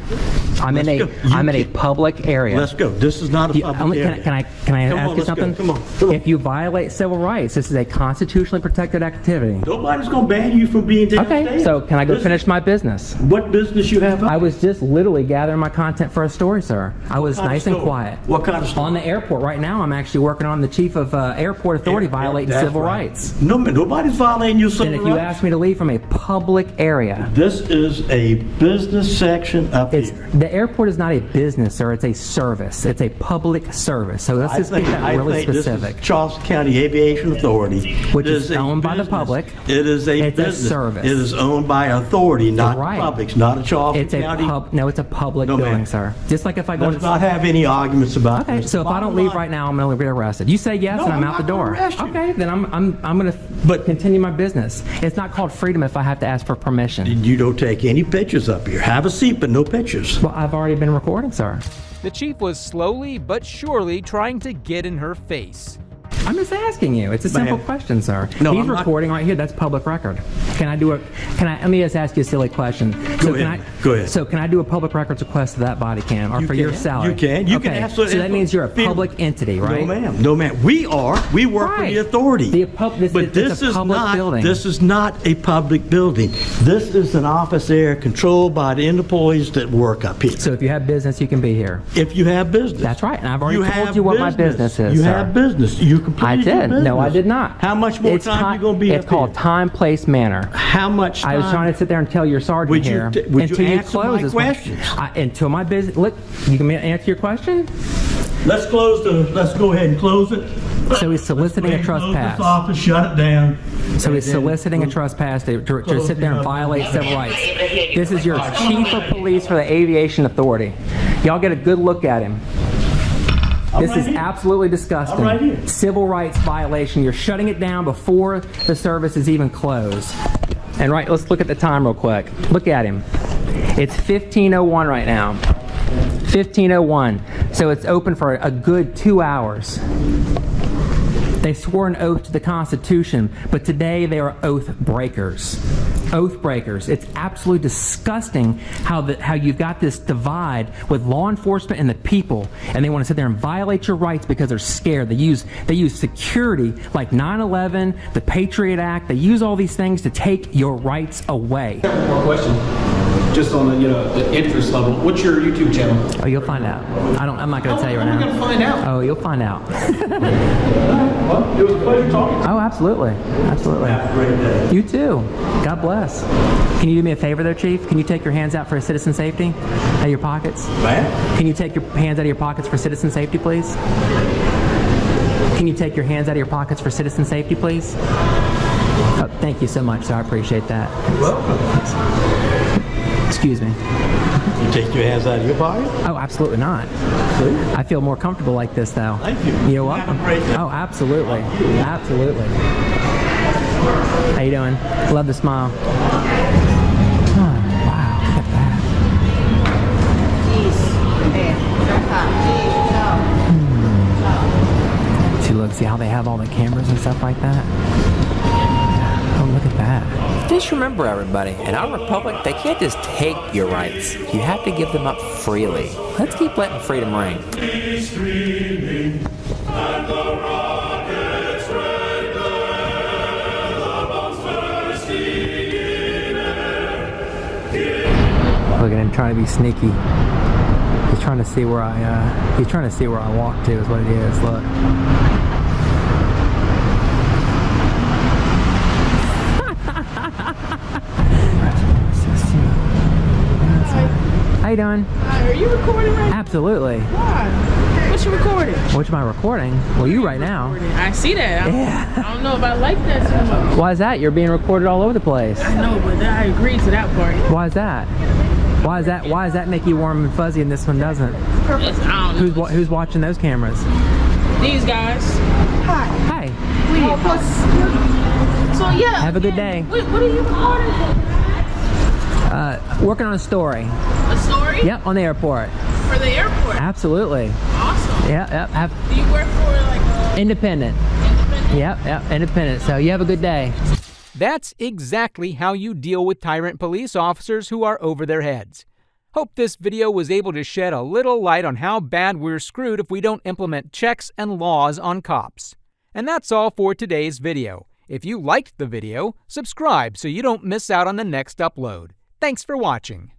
I'm in a public area. Let's go. This is not a public area. Can I ask you something? Come on. If you violate civil rights, this is a constitutionally protected activity. Nobody's going to ban you from being downstairs. Okay, so can I go finish my business? What business you have? I was just literally gathering my content for a story, sir. I was nice and quiet. What kind of story? On the airport right now. I'm actually working on the chief of airport authority violating civil rights. No, nobody's violating your civil rights. Then if you ask me to leave from a public area. This is a business section up here. The airport is not a business, sir. It's a service. It's a public service. So let's just make that really specific. This is Charleston County Aviation Authority, which is owned by the public. It is a business. It's a service. It is owned by authority, not public. It's not a Charleston County. No, it's a public building, sir. Just like if I go. Let's not have any arguments about this. Okay, so if I don't leave right now, I'm going to get arrested. You say yes, and I'm out the door. Okay, then I'm going to continue my business. It's not called freedom if I have to ask for permission. You don't take any pictures up here. Have a seat, but no pictures. Well, I've already been recording, sir. The chief was slowly but surely trying to get in her face. I'm just asking you. It's a simple question, sir. No, he's recording right here. That's public record. Let me just ask you a silly question. Go ahead. So can I do a public records request to that body cam or for your salary? You can. You can So that means you're a public entity, right? No, ma'am. We work for the authority. This is not a public building. This is an office area controlled by the employees that work up here. So if you have business, you can be here. If you have business. That's right. And I've already told you what my business is, You sir. have business. I did. No, I did not. How much more time are you going to be It's called time, place, manner. How much time? I was trying to sit there and tell your sergeant here until you answer my questions. Until my business. Look, you can answer your question? Let's go ahead and close it. So he's soliciting a trespass. This office, shut it down. So he's soliciting a trespass to sit there and violate civil rights. This is your chief of police for the Aviation Authority. Y'all get a good look at him. This is absolutely disgusting. I'm right here. Civil rights violation. You're shutting it down before the service is even closed. And let's look at the time real quick. Look at him. It's 15:01 right now. 15:01. So it's open for a good 2 hours. They swore an oath to the Constitution, but today they are oath breakers. Oath breakers. It's absolutely disgusting how you've got this divide with law enforcement and the people, and they want to sit there and violate your rights because they're scared. They use security like 9/11, the Patriot Act. They use all these things to take your rights away. One more question. Just on the interest level, what's your YouTube channel? Oh, you'll find out. I'm not going to tell you right now. How are we going to find out? Oh, you'll find out. Well, it was a pleasure talking to you. Oh, absolutely. Absolutely. Have a great day. You too. God bless. Can you do me a favor there, Chief? Can you take your hands out for citizen safety? Out of your pockets? Ma'am? Can you take your hands out of your pockets for citizen safety, please? Can you take your hands out of your pockets for citizen safety, please? Oh, thank you so much, sir. I appreciate that. You're welcome. Excuse me. You take your hands out of your pocket? Oh, absolutely not. I feel more comfortable like this, though. Thank you. You're welcome. Have a great day. Oh, absolutely. Absolutely. How you doing? Love the smile. See how they have all the cameras and stuff like that? Oh, look at that. Just remember, everybody, in our republic, they can't just take your rights. You have to give them up freely. Let's keep letting freedom ring. Look at him trying to be sneaky. He's trying to see where I walk to is what it is. Look. How you doing? Are you recording right now? Absolutely. Why? What you recording? Which am I recording? Well, you right now. I see that. Yeah. I don't know if I like that so much. Why is that? You're being recorded all over the place. I know, but I agree to that part. Why is that? Why does that make you warm and fuzzy and this one doesn't? It's, I don't know. Who's watching those cameras? These guys. Hi. Hi. So yeah. Have a good day. What are you recording? Working on a story. A story? Yep, on the airport. For the airport? Absolutely. Awesome. Yep. Do you work for like a... Independent. Yep, independent. So you have a good day. That's exactly how you deal with tyrant police officers who are over their heads. Hope this video was able to shed a little light on how bad we're screwed if we don't implement checks and laws on cops. And that's all for today's video. If you liked the video, subscribe so you don't miss out on the next upload. Thanks for watching.